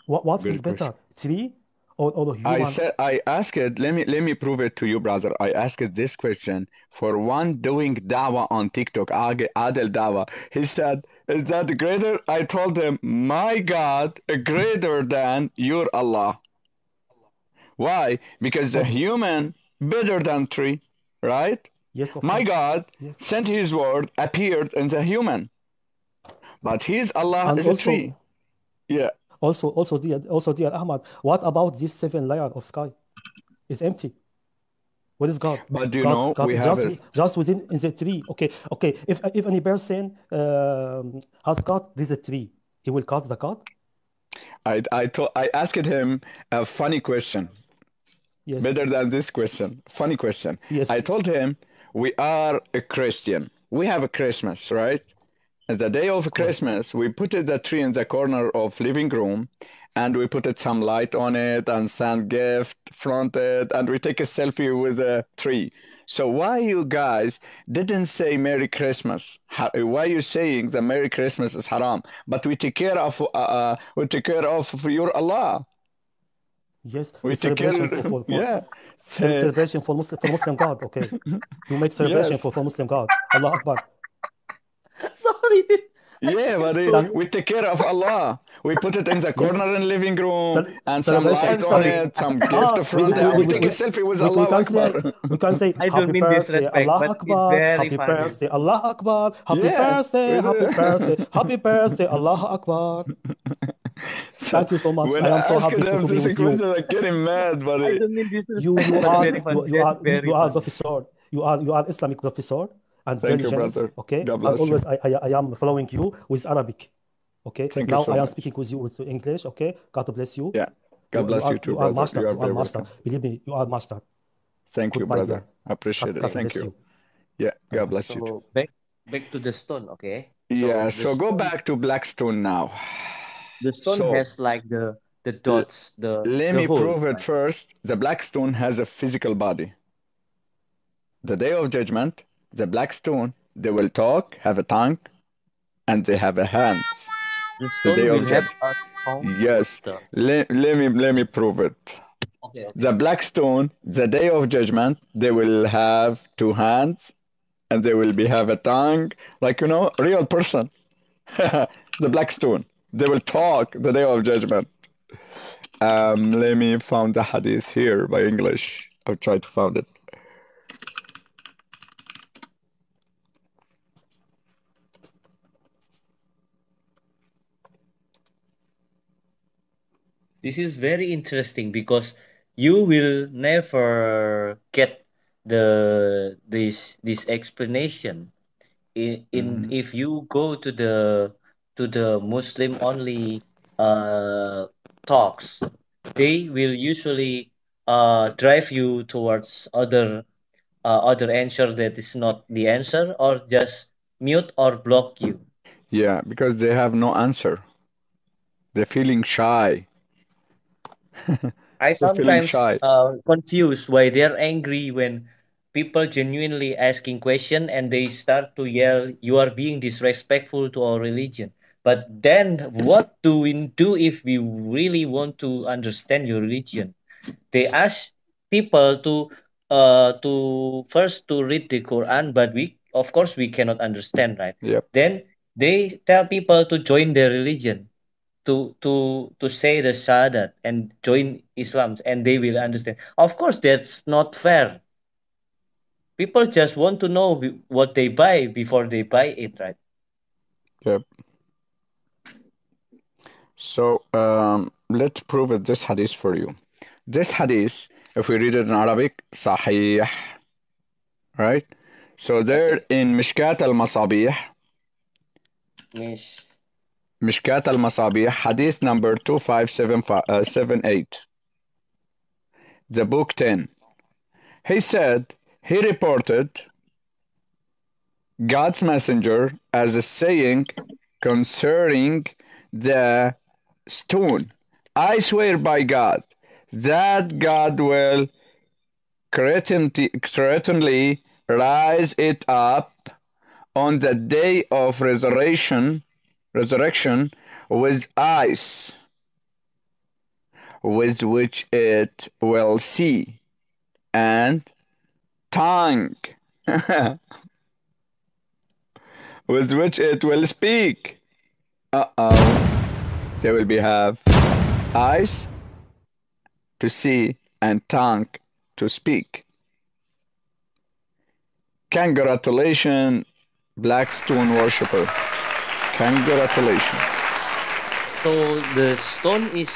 What is better, tree or I human. said, I asked it, let me prove it to you, brother. I asked this question for one doing dawah on TikTok, Adel Dawah. He said, is that greater? I told him, my God, greater than your Allah. Why? Because the Oh, human better than tree, right? yes, of My course. God Yes. sent his word, appeared in the human, but his Allah And is a tree. Yeah. also, dear Ahmad, what about this seven layer of sky? It's empty. What is God? But you know, God we is have a, just within in the tree. Okay. If any person has cut this tree, he will cut the God. I asked him a funny question, Yes, better than this question. Funny question. yes, I told him, we are a Christian. We have a Christmas, right? And the day of correct. Christmas, we put the tree in the corner of living room, and we put some light on it and send gift front it, and we take a selfie with the tree. So why you guys didn't say Merry Christmas? Why you saying the Merry Christmas is haram? But we take care of your Allah. Yes, We it's take care. celebration Yeah. celebration for Muslim God. Okay, you make celebration Yes. for Muslim God. Allah Akbar. Sorry. Yeah, but So Thank, we take care of Allah. We put it in the yes, corner in living room and some celebration. light I'm on sorry. it, some gift front I, there. I We take don't a selfie with We Allah can Akbar. say I don't happy mean birthday disrespect, Allah but it's Akbar, very happy funny. birthday Allah Akbar, Yeah. happy birthday, happy birthday Allah Akbar. So Thank you so much. when I I am so asked happy him to be this with you. question, I getting mad, but I don't mean You disrespect, you but are very you, funny. you That's are very you are funny. professor. You are Islamic professor and thank very you, generous. brother. Okay, God and bless you. always I am following you with Arabic. Okay, Thank you now so I am much. speaking with you with English. Okay, God bless you. Yeah. God bless you too, You are brother. master. You are You are very master. welcome. Believe me, you are master. Thank you, Goodbye, brother. dear. I appreciate it. God Okay. Thank bless you. you. Yeah. Bye God bye. bless you too. So back to the stone, okay? Yeah. So the So go stone back to BlackStone now. the stone So has like the l- dots, let the me hole, prove it right? first. The Blackstone has a physical body. The day of judgment, the Blackstone, they will talk, have a tongue, and they have a hands. The The day stone of will have judgment. a tongue. What Yes. the? Let me prove it. Okay. The Blackstone, the day of judgment, they will have two hands and they will be have a tongue, like real person. The Blackstone. They will talk the day of judgment. Let me find the hadith here by English. I'll try to find it. This is very interesting because you will never get this explanation in Mhm. if you go to the Muslim only talks. They will usually drive you towards other answer that is not the answer, or just mute or block you. Yeah, because they have no answer. They're feeling shy. I They're feeling sometimes shy. confuse why they're angry when people genuinely asking question and they start to yell, "You are being disrespectful to our religion." But then, what do we do if we really want to understand your religion? They ask people to first to read the Quran, but we of course we cannot understand, right? Yep, Then they tell people to join their religion, to say the shahadat and join Islam, and they will understand. Of course, that's not fair. People just want to know what they buy before they buy it, right? yep. So let's prove it, this hadith for you. This hadith, if we read it in Arabic, Sahih, right? So there Okay. in Mishkat al-Masabih, Miss, Mishkat al-Masabih, hadith number 2578, the book 10. He said, he reported God's messenger as a saying concerning the stone. I swear by God that God will certainly rise it up on the day of resurrection with eyes, with which it will see, and tongue with which it will speak. They will have eyes to see and tongue to speak. Congratulations, BlackStone worshipper. Congratulations. So the stone is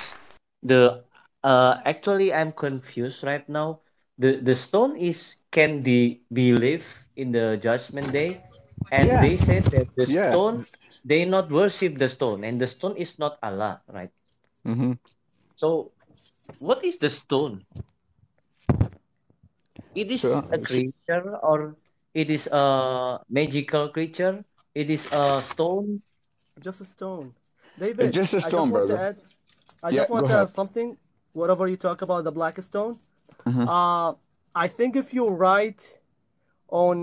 the actually I'm confused right now. The stone is can be live in the judgment day, and Yeah, they said that the yeah. stone they not worship the stone, and the stone is not Allah, right? Mm-hmm. So what is the stone? It is So, a creature or it is a magical creature? It is a stone. Just a stone. it's David, just a I just stone, want to brother. add. I Yeah, just go want to ahead. add something. Whatever you talk about the black stone. Mm-hmm. I think if you write on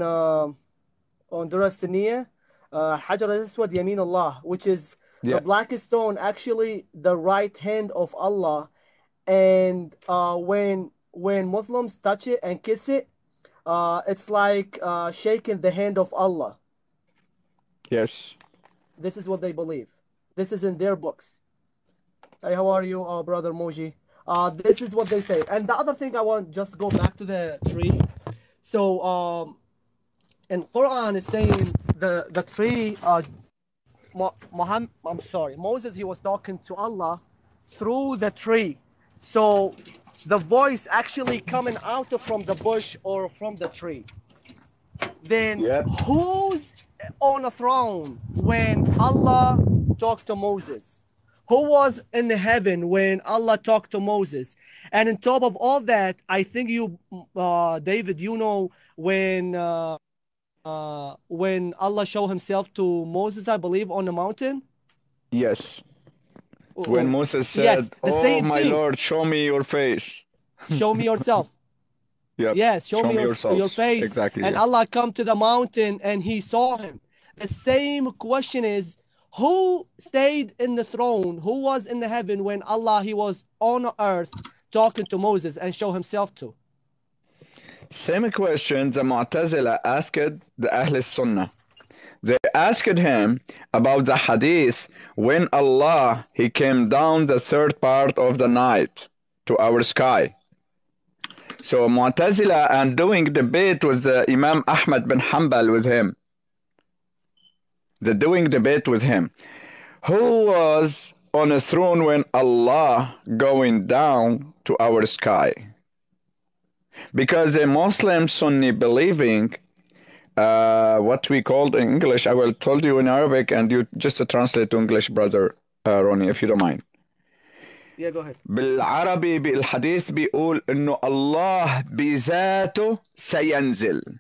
Durasiniya, Hajar al-Aswad Yamin Allah, which is the Yeah, black stone, actually the right hand of Allah, and when Muslims touch it and kiss it, it's like shaking the hand of Allah. yes. This is what they believe. This is in their books. Hey, how are you, brother Moji? This is what they say. And the other thing I want just go back to the tree. So in Quran is saying the tree. Moses, he was talking to Allah through the tree. So the voice actually coming out from the bush or from the tree. Then Yep. who's on a throne when Allah talked to Moses? Who was in heaven when Allah talked to Moses? And on top of all that, I think you, David, you know when Allah showed Himself to Moses, I believe, on the mountain. Yes. When Moses Yes, said, the "Oh same my thing. Lord, show me your face." Show me yourself. Yep. Yes, show me me your yourselves. face. Exactly. And Yeah. Allah come to the mountain and He saw him. The same question is, who stayed in the throne? Who was in the heaven when Allah, He was on earth talking to Moses and show Himself to? Same question the Mu'tazila asked the Ahl Sunnah. They asked him about the hadith when Allah He came down the third part of the night to our sky. So Mu'tazila and doing debate with the Imam Ahmad bin Hanbal with him. They're doing debate with him. Who was on a throne when Allah going down to our sky? Because the Muslim Sunni believing what we called in English, I will tell you in Arabic and you just translate to English, brother Ronnie, if you don't mind. Yeah, go ahead. بالعربي بالحديث بيقول إنه الله بذاته سينزل.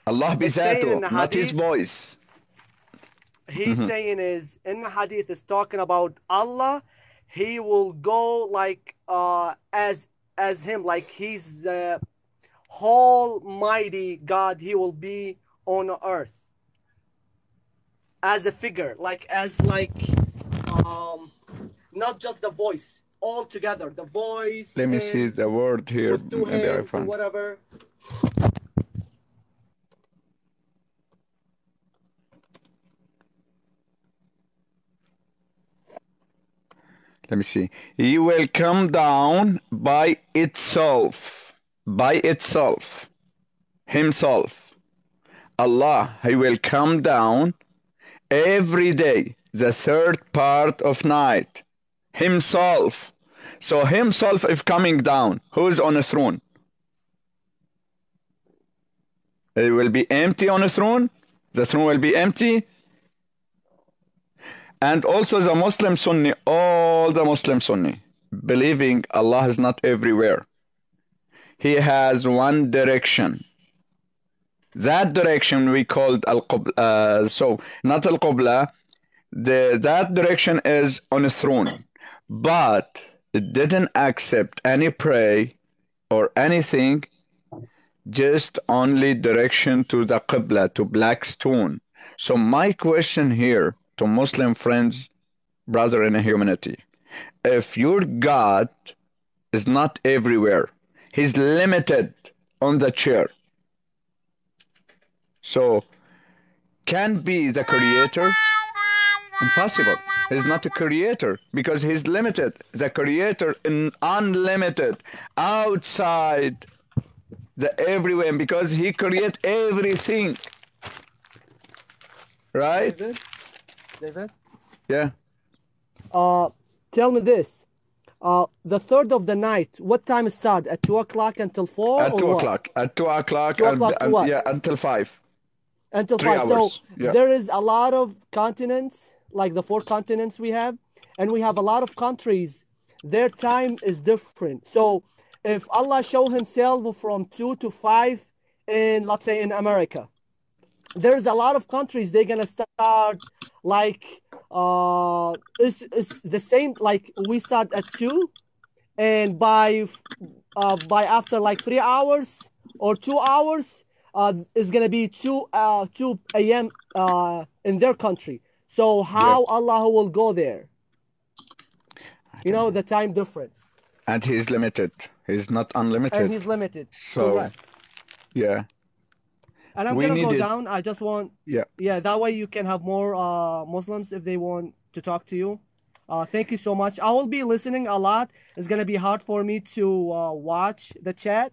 Allah بذاته, not his voice. He's saying is in the hadith is talking about Allah. He will go like as him, like he's the almighty God. He will be on earth as a figure, like not just the voice, all together. The voice. Let me see the word here. With two Maybe I hands or find. whatever. Let me see. He will come down by itself. By itself. Himself. Allah, He will come down every day, the third part of night. Himself. So Himself is coming down. Who's on a throne? It will be empty on a throne. The throne will be empty. And also the Muslim Sunni, all the Muslim Sunni, believing Allah is not everywhere. He has one direction. That direction we called Al-Qibla. So not Al-Qibla. That direction is on a throne. But it didn't accept any prayer or anything, just only direction to the Qibla, to BlackStone. So my question here to Muslim friends, brother in humanity, If your God is not everywhere, he's limited on the chair. So, can be the creator? Impossible. He's not a creator because he's limited. The creator is unlimited, outside the everywhere, because he create everything. Right? David? Yeah. Tell me this. The third of the night, what time it start? At 2 o'clock until 4 At or 2 what? o'clock. At 2 o'clock 2 o'clock to what? yeah, until 5. Until 3 5. So hours. Yeah. there is a lot of continents, like the 4 continents we have, and we have a lot of countries. Their time is different. So if Allah show himself from 2 to 5 in, let's say, in America, there's a lot of countries they're gonna start like it's the same, like we start at 2, and by after like 3 hours or 2 hours it's gonna be 2 a.m. In their country. So how Allah will go there? You know, the time difference. And he's limited. He's not unlimited. And he's limited. So, correct. Yeah. And I'm We gonna go needed- down. I just want, Yeah. that way you can have more Muslims if they want to talk to you. Thank you so much. I will be listening a lot. It's gonna be hard for me to watch the chat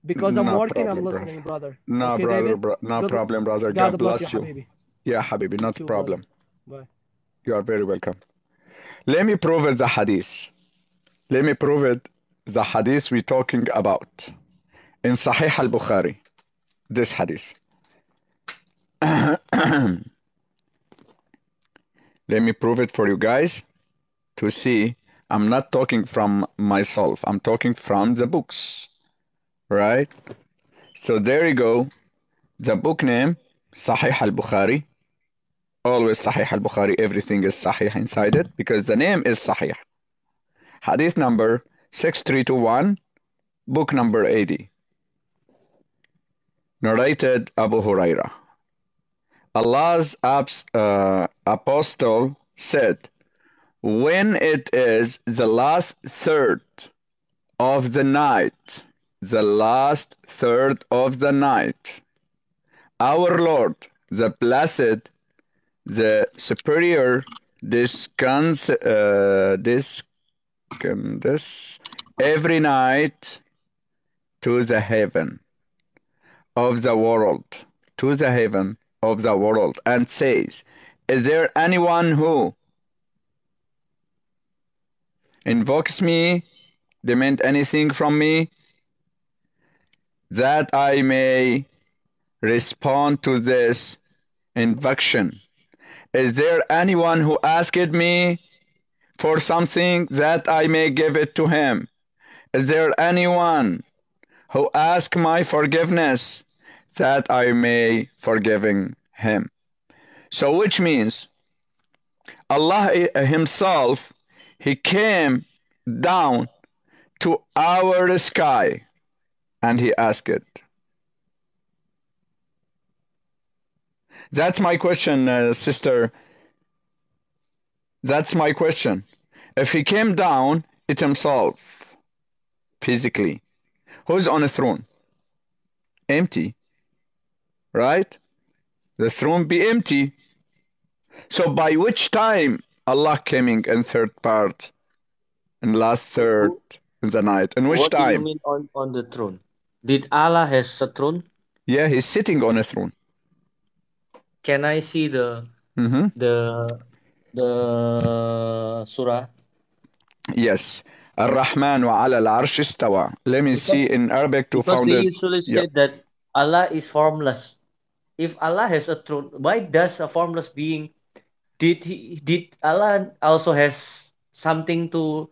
because I'm No working. problem, I'm listening, brother. No, Okay, brother, David? no Good- problem, brother. God God bless you. Habibi. Yeah, Habibi, not a Too, problem. Bye. You are very welcome. Let me prove it the hadith. Let me prove it the hadith we're talking about. In Sahih al-Bukhari. This hadith. Let me prove it for you guys to see I'm not talking from myself. I'm talking from the books. Right? So there you go. The book name, Sahih al-Bukhari. Always Sahih al-Bukhari. Everything is Sahih inside it because the name is Sahih. Hadith number 6321, book number 80. Narrated Abu Huraira. Allah's apostle said, when it is the last third of the night, our Lord, the Blessed, the Superior, every night to the heaven of the world, and says, is there anyone who invokes me, demand anything from me, that I may respond to this invocation? Is there anyone who asked me for something that I may give it to him? Is there anyone who asks my forgiveness that I may forgiving him? So which means Allah himself, he came down to our sky and he asked it. That's my question, sister. That's my question. If he came down it himself, physically, who's on a throne? Empty. Right? The throne be empty. So by which time Allah coming in third part, in last third in the night? In which What do you time? mean on the throne? Did Allah has a throne? Yeah, he's sitting on a throne. Can I see the surah? Yes. Ar-Rahman wa ala al-arsh istawa. Let me see in Arabic to Because found they it. usually Yeah. say that Allah is formless. If Allah has a throne, why does a formless being did Allah also has something to,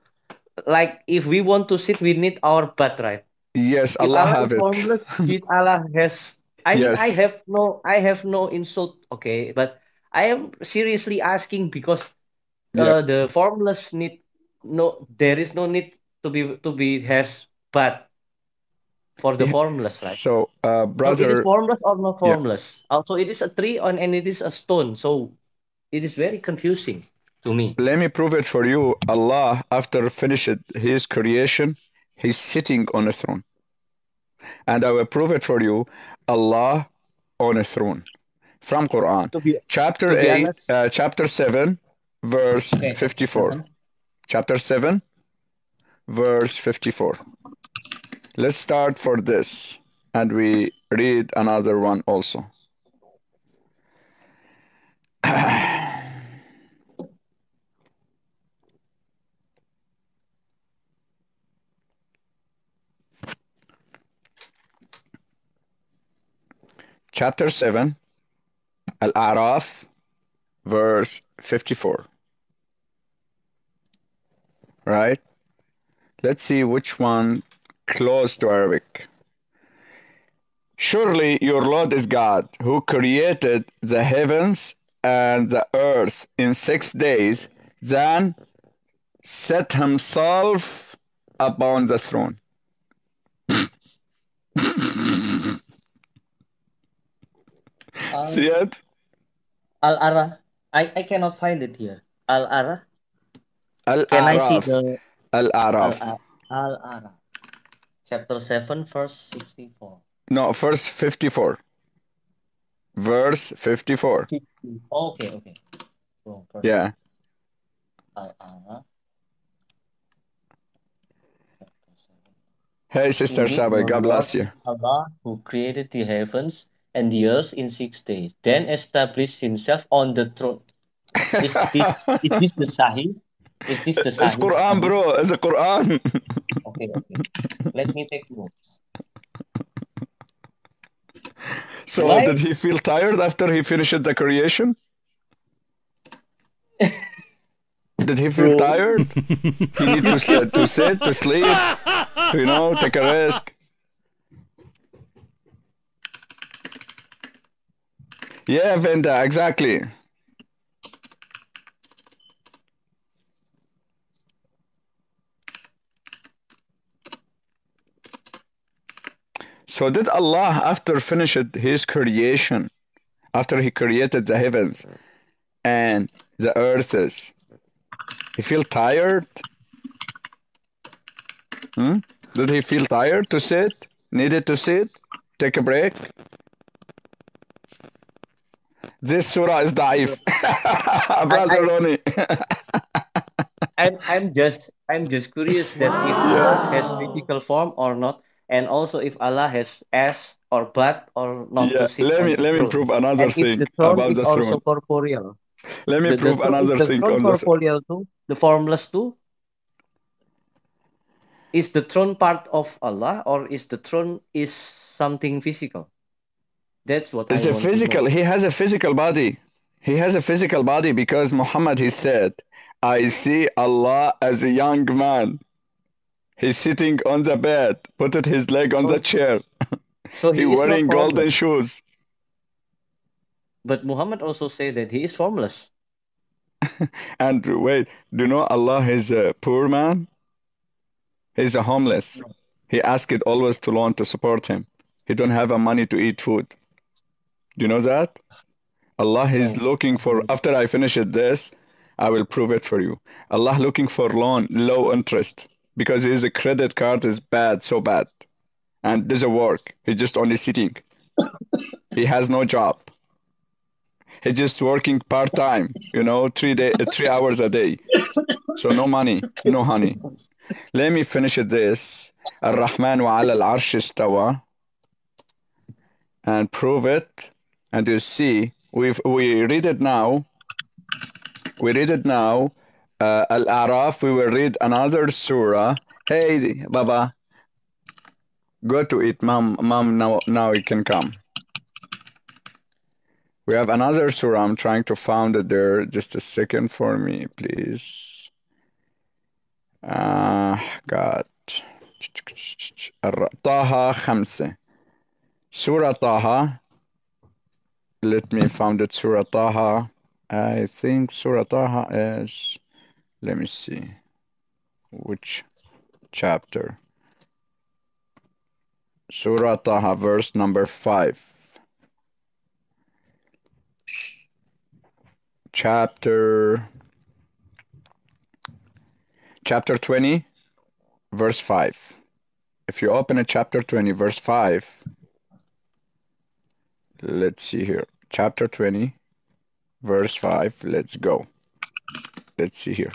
like, if we want to sit we need our butt, right? Yes, If Allah Allah have is it. formless, did Allah has, I mean, Yes. I have no insult, okay, but I am seriously asking because the formless need there is no need to be has butt for the Yeah. formless, right? So, So it is brother, formless or not Yeah. formless? Also, it is a tree and it is a stone, so it is very confusing. to me. Let me prove it for you. Allah, after finished his creation, he's sitting on a throne. And I will prove it for you. Allah on a throne. From Quran. Chapter to be honest, chapter 7, verse okay, 54. Chapter 7, verse 54. Let's start for this. And we read another one also. Chapter 7, Al-A'raf, verse 54. Right? Let's see which one close to Arabic. Surely your Lord is God, who created the heavens and the earth in 6 days, then set himself upon the throne. See it? Al-Ara. I cannot find it here. Al-Ara. Al-A'raf. Can I see the Al-A'raf. Al-Ara? Chapter 7, verse 64. No, verse 54. Verse 54. Okay. So, yeah. Al-Ara. Hey, Sister Sabai, God bless you. Allah, who created the heavens and the earth in 6 days, then established himself on the throne. Is this the Sahih? Is this the Sahih? It's Quran, bro. It's a Quran. Okay. Let me take notes. So Why? did he feel tired after he finished the creation? Did he feel tired? He need to sit, to sleep, to, take a risk. Yeah, Venda, exactly. So did Allah, after finished his creation, after he created the heavens and the earths, he feel tired? Did he feel tired to sit? Needed to sit? Take a break? This surah is da'if. Brother Ronnie. I'm just curious that if Allah has physical form or not, and also if Allah has ass or butt or not Yeah, to sit on the let me throne. prove another And if thing the throne about is the also throne. corporeal. Let me prove another Is the thing throne on the corporeal too? The formless too? Is the throne part of Allah, or is the throne is something physical? That's what It's I a want to physical. know. He has a physical body. He has a physical body because Muhammad, he said, I see Allah as a young man. He's sitting on the bed, put his leg on the chair. So He he is not wearing golden formless. shoes. But Muhammad also said that he is formless. And wait, do you know Allah is a poor man? He's a homeless. He asked always to loan to support him. He don't have a money to eat food. Do you know that? Allah is looking for, after I finish this, I will prove it for you. Allah looking for loan, low interest, because his credit card is bad, so bad. And doesn't work. He's just only sitting. He has no job. He's just working part-time, 3 hours a day. So no money, no honey. Let me finish this. Ar-Rahman wa ala al-arsh istawa. And prove it. And you see, we read it now. Al-A'raf, we will read another surah. Hey, Baba, go to it, Mom, now you can come. We have another surah. I'm trying to find it there. Just a second for me, please. God. Taha 5. Surah Taha. Let me find it. Surah Taha. I think Surah Taha is, let me see, which chapter. Surah Taha, verse number 5. Chapter chapter 20, verse 5. If you open a chapter 20, verse 5, let's see here. Chapter 20, verse 5. Let's go. Let's see here.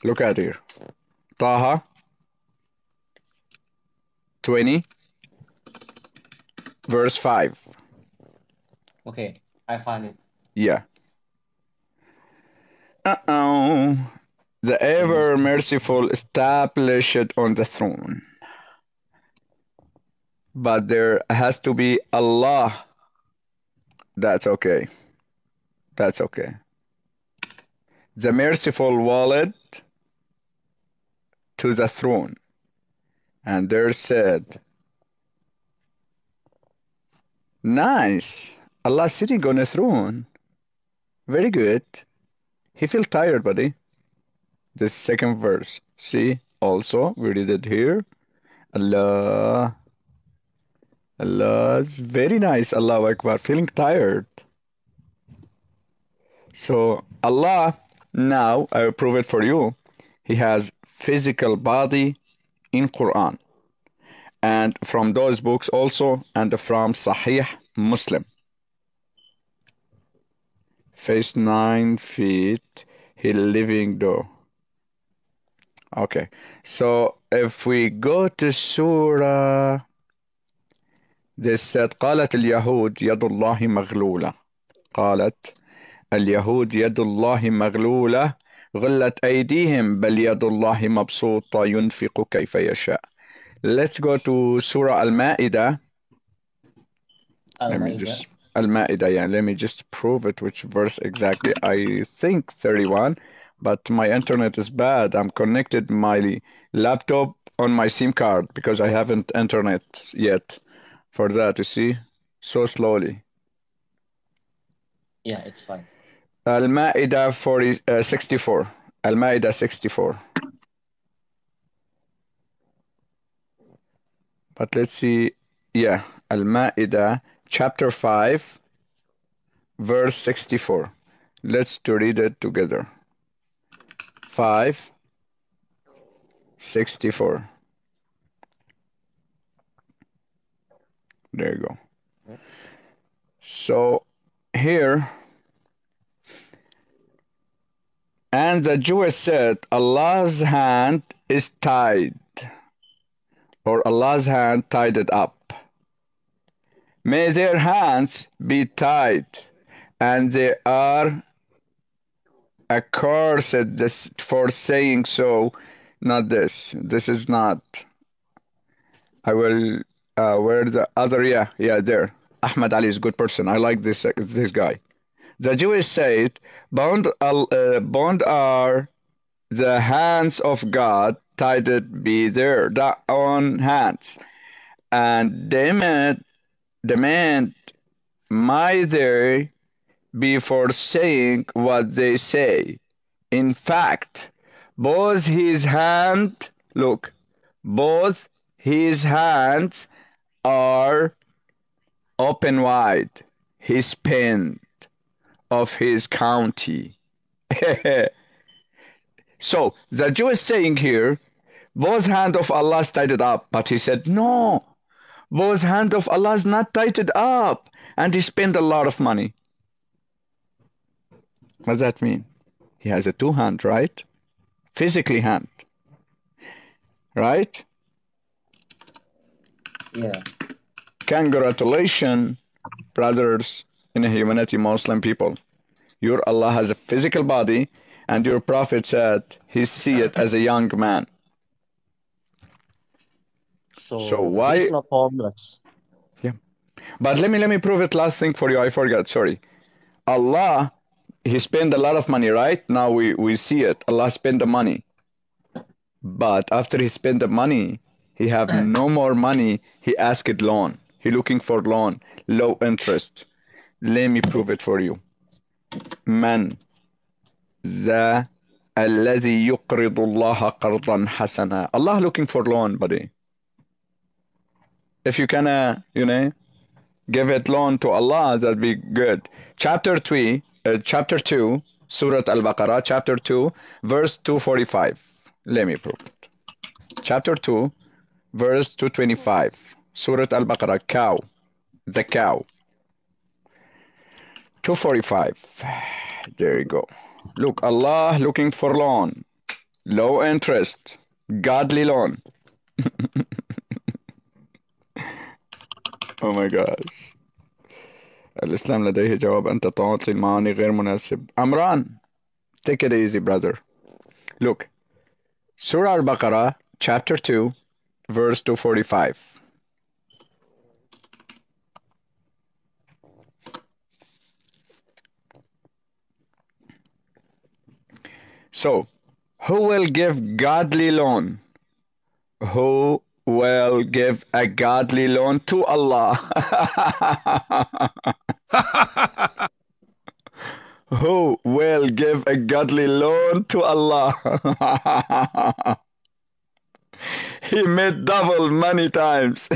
Look at here. Taha 20, verse 5. Okay, I found it. Yeah. The ever merciful established on the throne. But there has to be Allah. That's okay. That's okay. The merciful wallet to the throne. And there said, nice. Allah sitting on a throne. Very good. He feel tired, buddy. The second verse. See, also, we read it here. Allah. Allah is very nice. Allahu Akbar. Feeling tired. So, Allah, now, I will prove it for you. He has physical body in Quran. And from those books also, and from Sahih Muslim. Face 9 feet, he living though. Okay, so if we go to Surah, this said, قالت اليهود يد الله مغلولة. قالت اليهود يد الله مغلولة غلت أيديهم بل يد الله مبسوطة ينفق كيف يشاء. Let's go to Surah Al-Ma'idah. Let me just Al-Ma'idah, yeah. Let me just prove it, which verse exactly. I think 31, but my internet is bad. I'm connected my laptop on my SIM card because I haven't internet yet for that, you see? So slowly. Yeah, it's fine. Al-Ma'idah 64. Al-Ma'idah 64. But let's see. Yeah, Al-Ma'idah chapter 5, verse 64. Let's read it together. 5, 64. There you go. So here, and the Jews said, Allah's hand is tied, or Allah's hand tied it up. May their hands be tied, and they are accursed this for saying so. Not this. This is not. I will. Where the other? Yeah, there. Ahmad Ali is a good person. I like this guy. The Jews said, bound are the hands of God, tied it be their own hands, and demand may they be for saying what they say. In fact, both his hands are open wide, his pen of his county. So the Jew is saying here, both hand of Allah is tied up, but he said, no, both hand of Allah is not tied up, and he spent a lot of money. What does that mean? He has a two hand, right? Physically hand, right? Yeah. Congratulations, brothers in humanity, Muslim people. Your Allah has a physical body, and your Prophet said he see it as a young man. So why? he's not homeless. Yeah, but let me prove it. Last thing for you, I forgot. Sorry. Allah, he spent a lot of money, right? Now we see it. Allah spent the money, but after he spent the money, he have no more money. He asked loan. He looking for loan, low interest. Let me prove it for you. Man, the الذي يقرض الله قرضا حسنا. Allah looking for loan, buddy. If you can, give it loan to Allah, that'd be good. Chapter 2, Surah Al-Baqarah, chapter 2, verse 245. Let me prove it. Chapter 2, verse 225. Surah Al-Baqarah, cow, the cow. 245. There you go. Look, Allah looking for loan. Low interest. Godly loan. Oh my gosh. الإسلام لديه جواب أنت تعطي المعاني غير مناسب. Amran, take it easy, brother. Look, Surah Al-Baqarah, chapter 2, verse 245. So, who will give godly loan? Who will give a godly loan to Allah? Who will give a godly loan to Allah? He made double many times.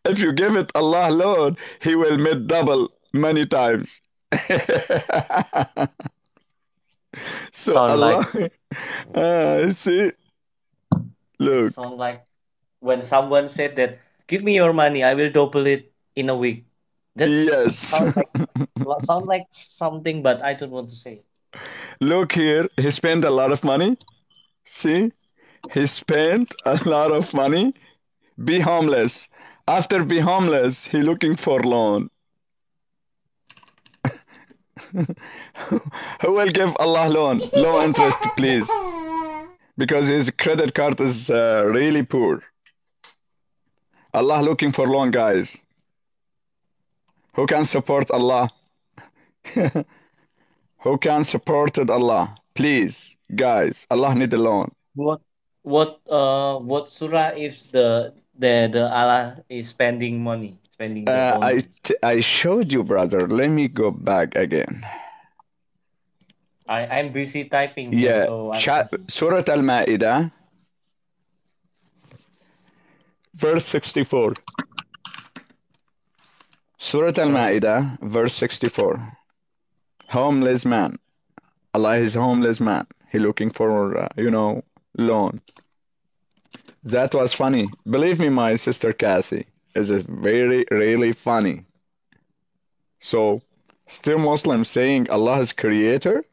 If you give it Allah loan, He will make double many times. So Sound Allah, like see, look, sound like when someone said that, give me your money, I will double it in a week. That yes. sound like something, but I don't want to say it. Look here, he spent a lot of money. See, he spent a lot of money. Be homeless. After be homeless, he looking for loan. Who will give Allah loan? Low interest, please. Because his credit card is really poor. Allah looking for loan, guys. Who can support Allah? Who can support Allah? Please, guys. Allah need a loan. What surah is the Allah is spending money, spending the own? I showed you, brother. Let me go back again. I'm busy typing here, so Surah Al-Ma'idah, verse 64. Surah Al-Ma'idah, verse 64. Homeless man. Allah is homeless man. He looking for, loan. That was funny. Believe me, my sister Kathy, is very, really funny. So, still Muslims saying Allah is creator?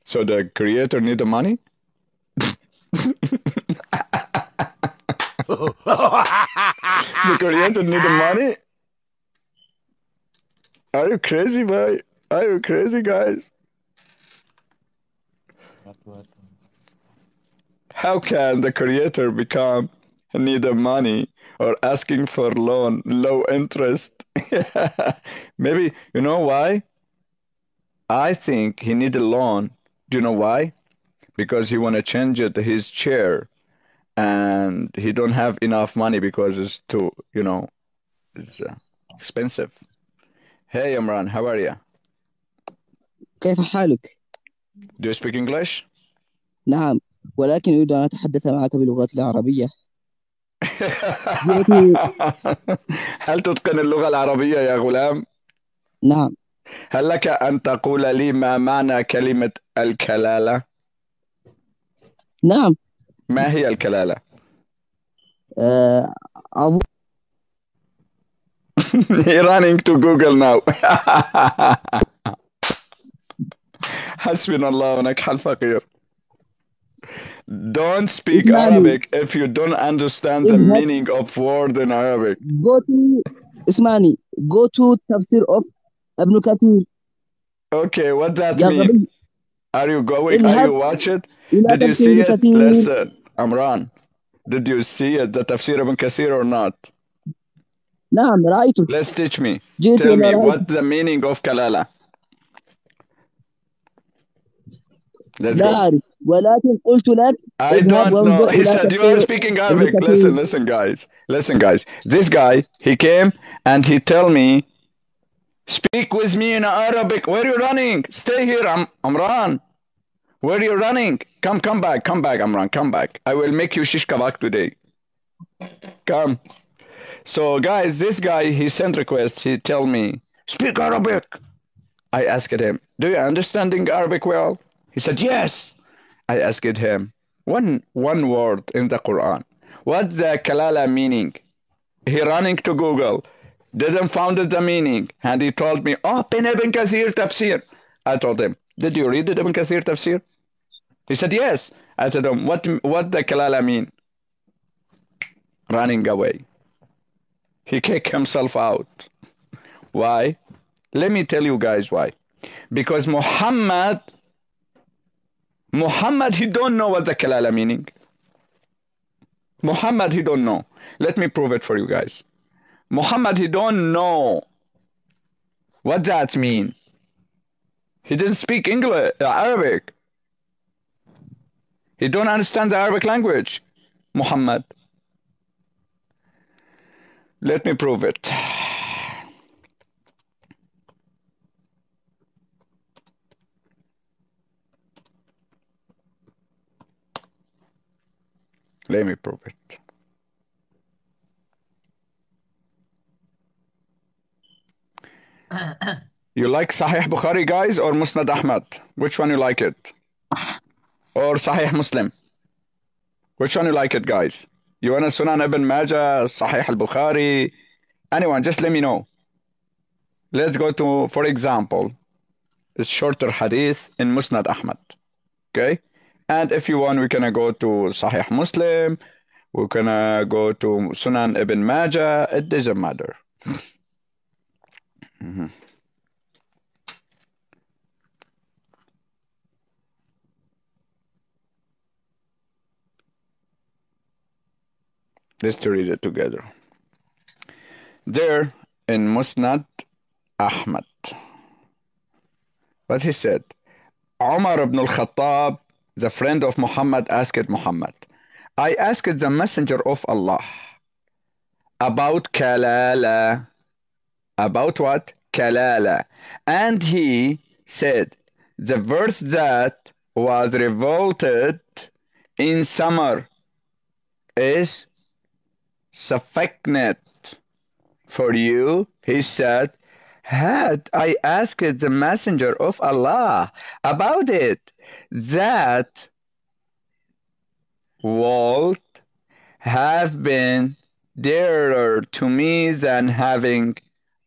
So the creator need the money? The creator need the money? Are you crazy, boy? Are you crazy, guys? How can the creator become need the money or asking for loan, low interest? Maybe, you know why? I think he need a loan. Do you know why? Because he want to change his chair and he don't have enough money because it's too, it's expensive. Hey, Imran, how are you? كيف حالك؟ Do you speak English? نعم، ولكن أريد أن أتحدث معك باللغة العربية. هل تتقن اللغة العربية يا غلام؟ نعم. هل لك أن تقول لي ما معنى كلمة الكلالة؟ نعم. ما هي الكلالة؟ أظن He's running to Google now. حسبنا الله ونعم الوكيل. Don't speak Arabic if you don't understand the meaning of word in Arabic. اسمعني. Go to تفسير of ابن كثير. Okay, what that mean? Are you going? Are you watch it? Did you see it? كثير. Listen, Amran. Did you see it, the تفسير ابن كثير or not? نعم رأيته. Let's teach me. Tell me what the meaning of kalala. Let's go. ولكن قلت لك I don't know. He said you are speaking Arabic. Listen, guys. Listen, guys. This guy, he came and he tell me, speak with me in Arabic. Where are you running? Stay here, Amran. Where are you running? Come back, Amran. Come back. I will make you shish kebab today. Come. So, guys, this guy, he sent request. He tell me, speak Arabic. I asked him, do you understand Arabic well? He said, yes. I asked him, one word in the Quran. What's the kalala meaning? He running to Google, didn't found the meaning, and he told me, oh, Ibn Kathir tafsir. I told him, did you read Ibn Kathir tafsir? He said, yes. I told him, what the kalala mean? Running away. He kicked himself out. Why? Let me tell you guys why. Because Muhammad, he don't know what the kalala meaning. Muhammad, he don't know. Let me prove it for you guys. Muhammad, he don't know what that mean. He didn't speak English, Arabic. He don't understand the Arabic language. Muhammad. Let me prove it. Let me prove it. You like Sahih Bukhari, guys, or Musnad Ahmad? Which one you like it? Or Sahih Muslim? Which one you like it, guys? You want a Sunan Ibn Majah, Sahih al-Bukhari? Anyone, just let me know. Let's go to, for example, a shorter hadith in Musnad Ahmad. Okay? And if you want, we can go to Sahih Muslim. We're gonna go to Sunan Ibn Majah. It doesn't matter. Let's read it together. There in Musnad Ahmad, what he said, Umar ibn al-Khattab, the friend of Muhammad, asked Muhammad, I asked the messenger of Allah about kalala. About what? Kalala. And he said, the verse that was revolted in summer is sufficient for you. He said, had I asked the messenger of Allah about it, that would have been dearer to me than having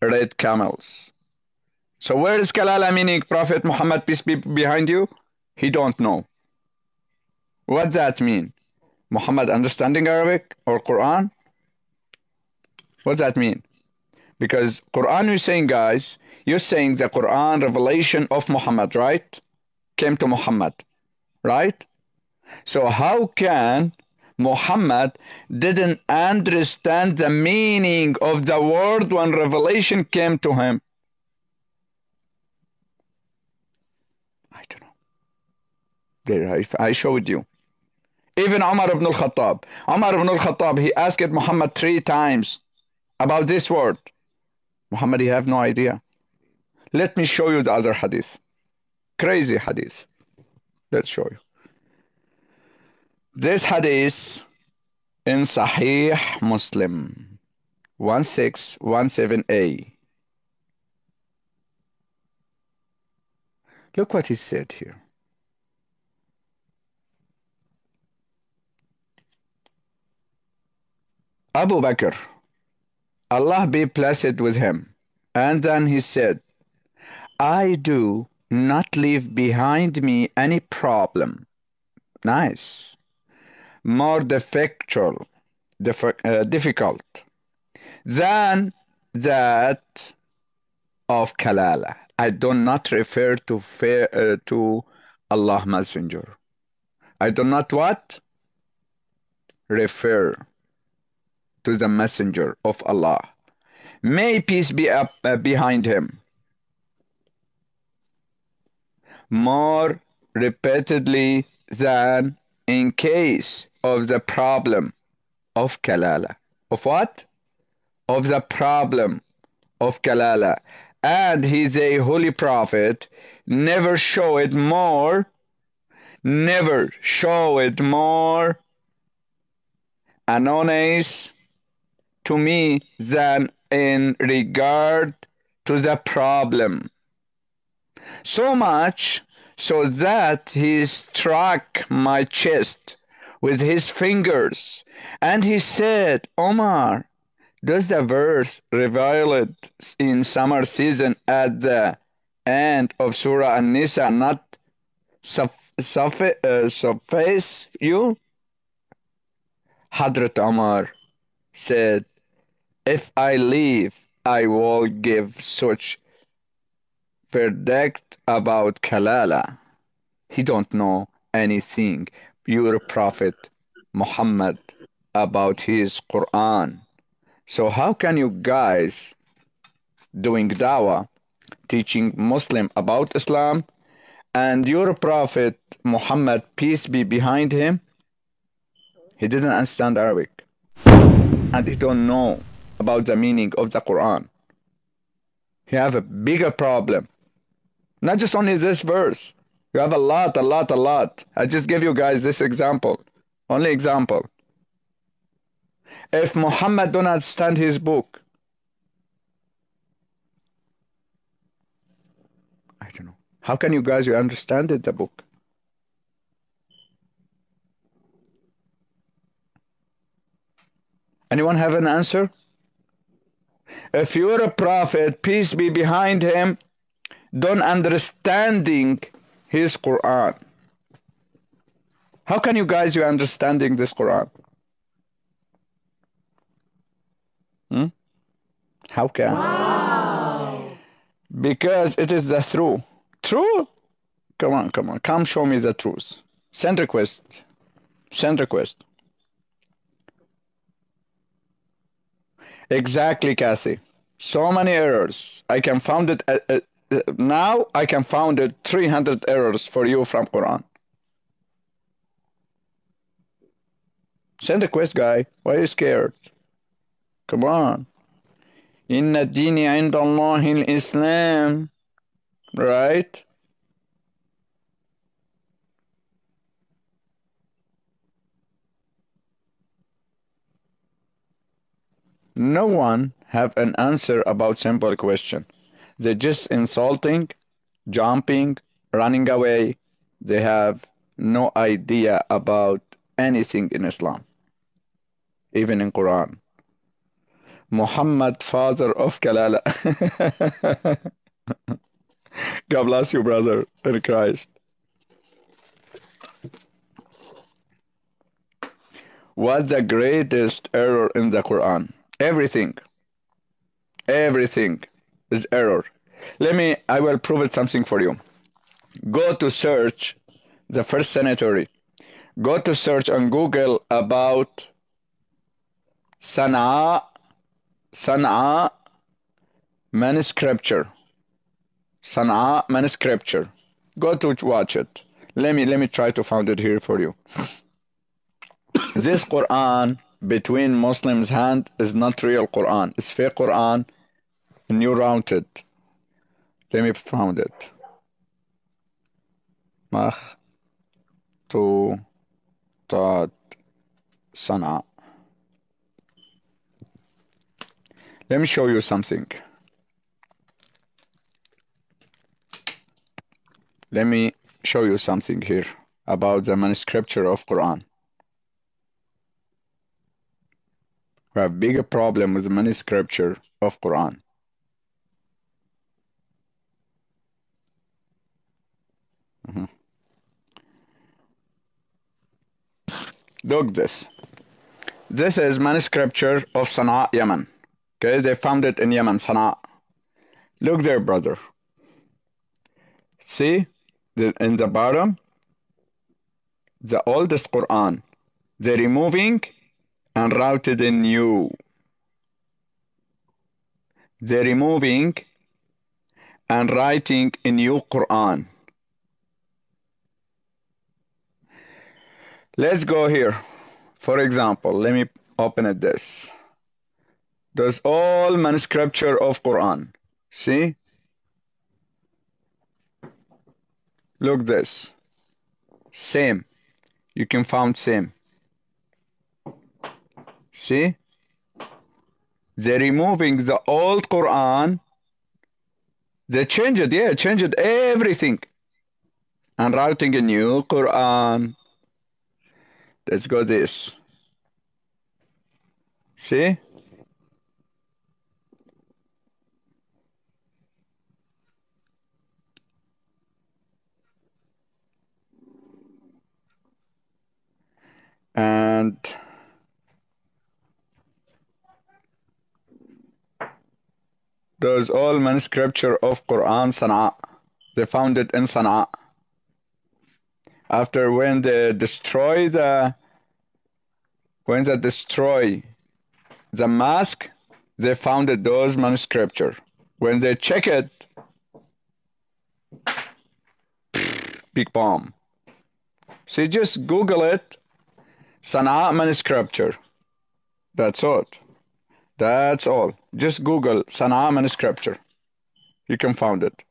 red camels. So where is kalala meaning, Prophet Muhammad, peace be behind you? He don't know. What that mean? Muhammad understanding Arabic or Quran? What that mean? Because Quran, you're saying, guys, you're saying the Quran revelation of Muhammad, right? Came to Muhammad, right? So how can Muhammad didn't understand the meaning of the word when revelation came to him? I don't know. There, I showed you. Even Umar ibn al-Khattab. Umar ibn al-Khattab, he asked Muhammad 3 times about this word. Muhammad, he have no idea. Let me show you the other hadith. Crazy hadith. Let's show you. This hadith in Sahih Muslim 1617a. Look what he said here. Abu Bakr, Allah be pleased with him. And then he said, I do not leave behind me any problem. Nice. More difficult than that of kalala. I do not refer to Allah Messenger. I do not what? Refer to the Messenger of Allah. May peace be behind him. More repeatedly than in case of the problem of kalala. Of what? Of the problem of kalala. And he, the holy prophet, never showed more annoyance to me than in regard to the problem So much so that he struck my chest with his fingers, and he said, Omar, does the verse revealed in summer season at the end of Surah An-Nisa not suffice you? Hadrat Omar said, if I leave, I will give such verdict about Kalala. He don't know anything, your Prophet Muhammad, about his Quran. So how can you guys doing dawah, teaching Muslim about Islam, and your Prophet Muhammad, peace be behind him, he didn't understand Arabic, and he don't know about the meaning of the Quran. He have a bigger problem. Not just only this verse. You have a lot. I just give you guys this example. Only example. If Muhammad don't understand his book, I don't know. How can you guys understand it, the book? Anyone have an answer? If you're a prophet, peace be behind him, don't understanding his Quran, how can you guys you understanding this Quran? How can? Wow. Because it is the true. True? Come on. Come show me the truth. Send request. Exactly, Kathy. So many errors. I can found it. Now I can found it 300 errors for you from Quran. Send request, guy. Why are you scared? Come on. Inna ad-dini 'inda Allahi al-Islam. Right? No one have an answer about simple question. They're just insulting, jumping, running away. They have no idea about anything in Islam, even in Quran. Muhammad, father of Kalala. God bless you, brother in Christ. What's the greatest error in the Quran? Everything is error. I will prove it something for you. Go to search the first cemetery. Go to search on Google about Sana'a manuscripture. Sana'a manuscripture. Go to watch it. Let me try to find it here for you. This Quran between Muslims' hand is not real Quran. It's fake Quran, and you round it. Let me find it. Makhtutat Sana'a. Let me show you something. Let me show you something here about the manuscripture of Quran. We have bigger problem with the manuscripture of Quran. Look this. This is manuscripture of Sana'a, Yemen. Okay, they found it in Yemen, Sana'a. Look there, brother. See, in the bottom, the oldest Quran. They're removing and routed in new. They're removing and writing in new Quran. Let's go here. For example, let me open it this. There's all manuscripture of Quran. See? Look this. Same. You can find same. See? They're removing the old Quran They changed everything. And writing a new Quran. Let's go this. See? And there's all manuscript of Quran Sana'a. They found it in Sana'a. After when they destroy the mosque, they found those manuscript. When they check it, big bomb. See, just Google it, Sana'a manuscript. That's it. That's all. Just Google Sana'a manuscript. You can find it.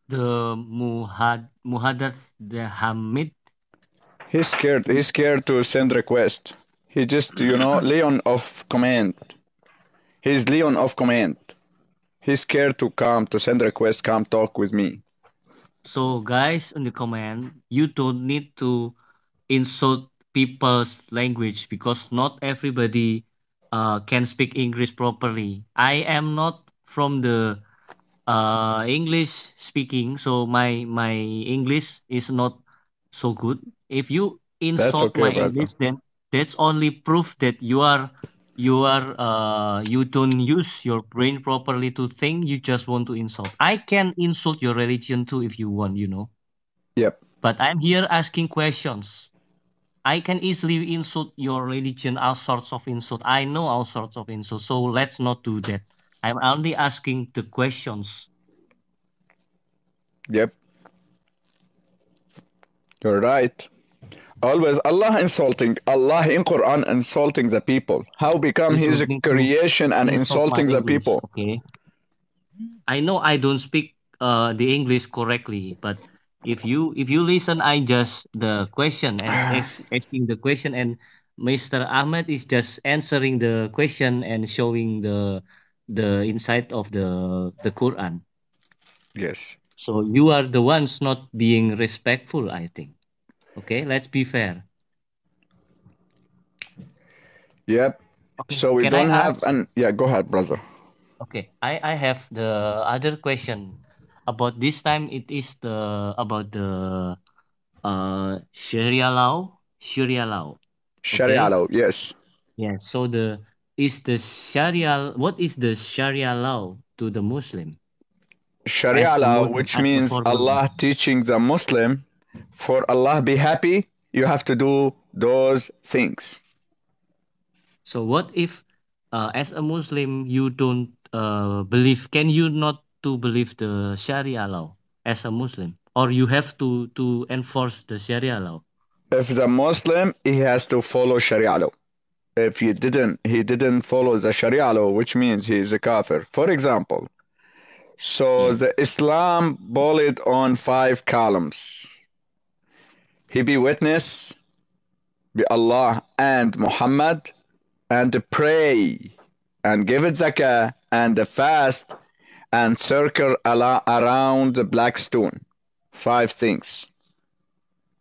The Muhadath, the Hamid. He's scared to send request. He just, Leon of command. He's Leon of command. He's scared to come to send request, come talk with me. So guys in the comment, you don't need to insult people's language because not everybody can speak English properly. I am not from the English speaking, so my English is not so good. If you insult okay, my brother. English, then that's only proof that you don't use your brain properly to think. You just want to insult. I can insult your religion too if you want, Yep. But I'm here asking questions. I can easily insult your religion, all sorts of insult. I know all sorts of insults, so let's not do that. I'm only asking the questions. Yep. You're right. Always Allah insulting, Allah in Quran insulting the people. How become You his don't need to creation and insult my insulting the English, people? okay? I know I don't speak the English correctly, but if you listen, I just the question and asking the question, and Mr. Ahmed is just answering the question and showing the insight of the Quran. Yes. So you are the ones not being respectful, I think. Okay, let's be fair. Yep. Okay. So we Can don't I have ask? yeah, go ahead, brother. Okay, I have the other question about this time. It is about the Sharia law. Sharia Okay. law, yes. Yeah. So what is the Sharia law to the Muslim Sharia as a law, Muslim, which as a means formal Allah Muslim? teaching the Muslim, for Allah be happy, you have to do those things. So what if, as a Muslim, you don't believe? Can you not to believe the Sharia law as a Muslim, or you have to enforce the Sharia law? If the Muslim, he has to follow Sharia law. If he didn't follow the Sharia law, which means he is a kafir. For example, so Yes. the Islam bullied on 5 columns. He be witness, be Allah and Muhammad, and pray, and give it zakah, and fast, and circle around the BlackStone. 5 things.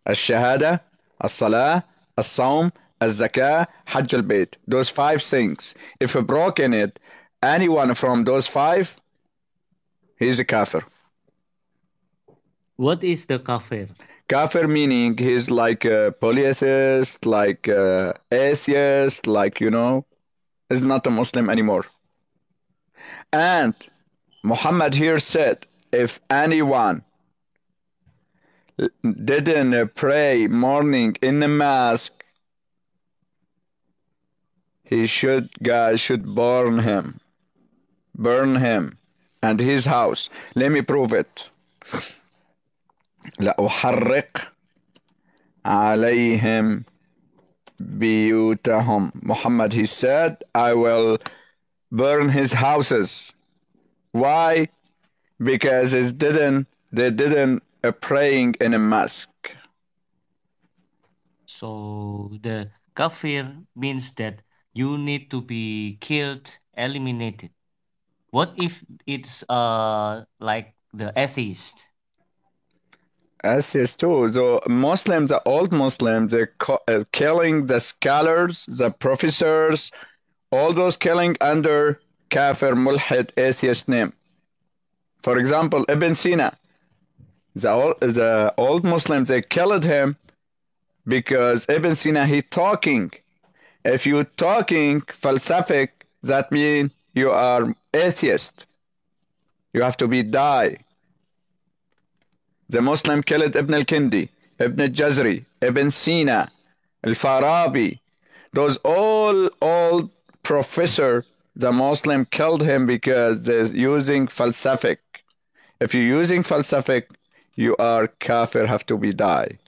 الشهادة, الصلاة, الصوم, الزكاة, حج البيت. Those 5 things. If you broken it, anyone from those 5, he's a kafir. What is the kafir? Kafir meaning he's like a polytheist, like a atheist, like, is not a Muslim anymore. And Muhammad here said, if anyone didn't pray morning in the mosque, God should burn him and his house. Let me prove it. لأحرق عليهم بيوتهم. Muhammad, he said, I will burn his houses. Why? Because they didn't praying in a mosque. So the kafir means that you need to be killed, eliminated. What if it's like the atheist? Atheists too. So Muslims, the old Muslims, they're killing the scholars, the professors, all those killing under kafir, mulhid, atheist name. For example, Ibn Sina, the old Muslims, they killed him because Ibn Sina, he talking. If you talking falsafic, that means you are atheist. You have to be die. The Muslim killed Ibn al-Kindi, Ibn al-Jazri, Ibn Sina, al-Farabi. Those all old professor, the Muslim killed him because they're using falsafic. If you're using falsafic, you are kafir, have to be die.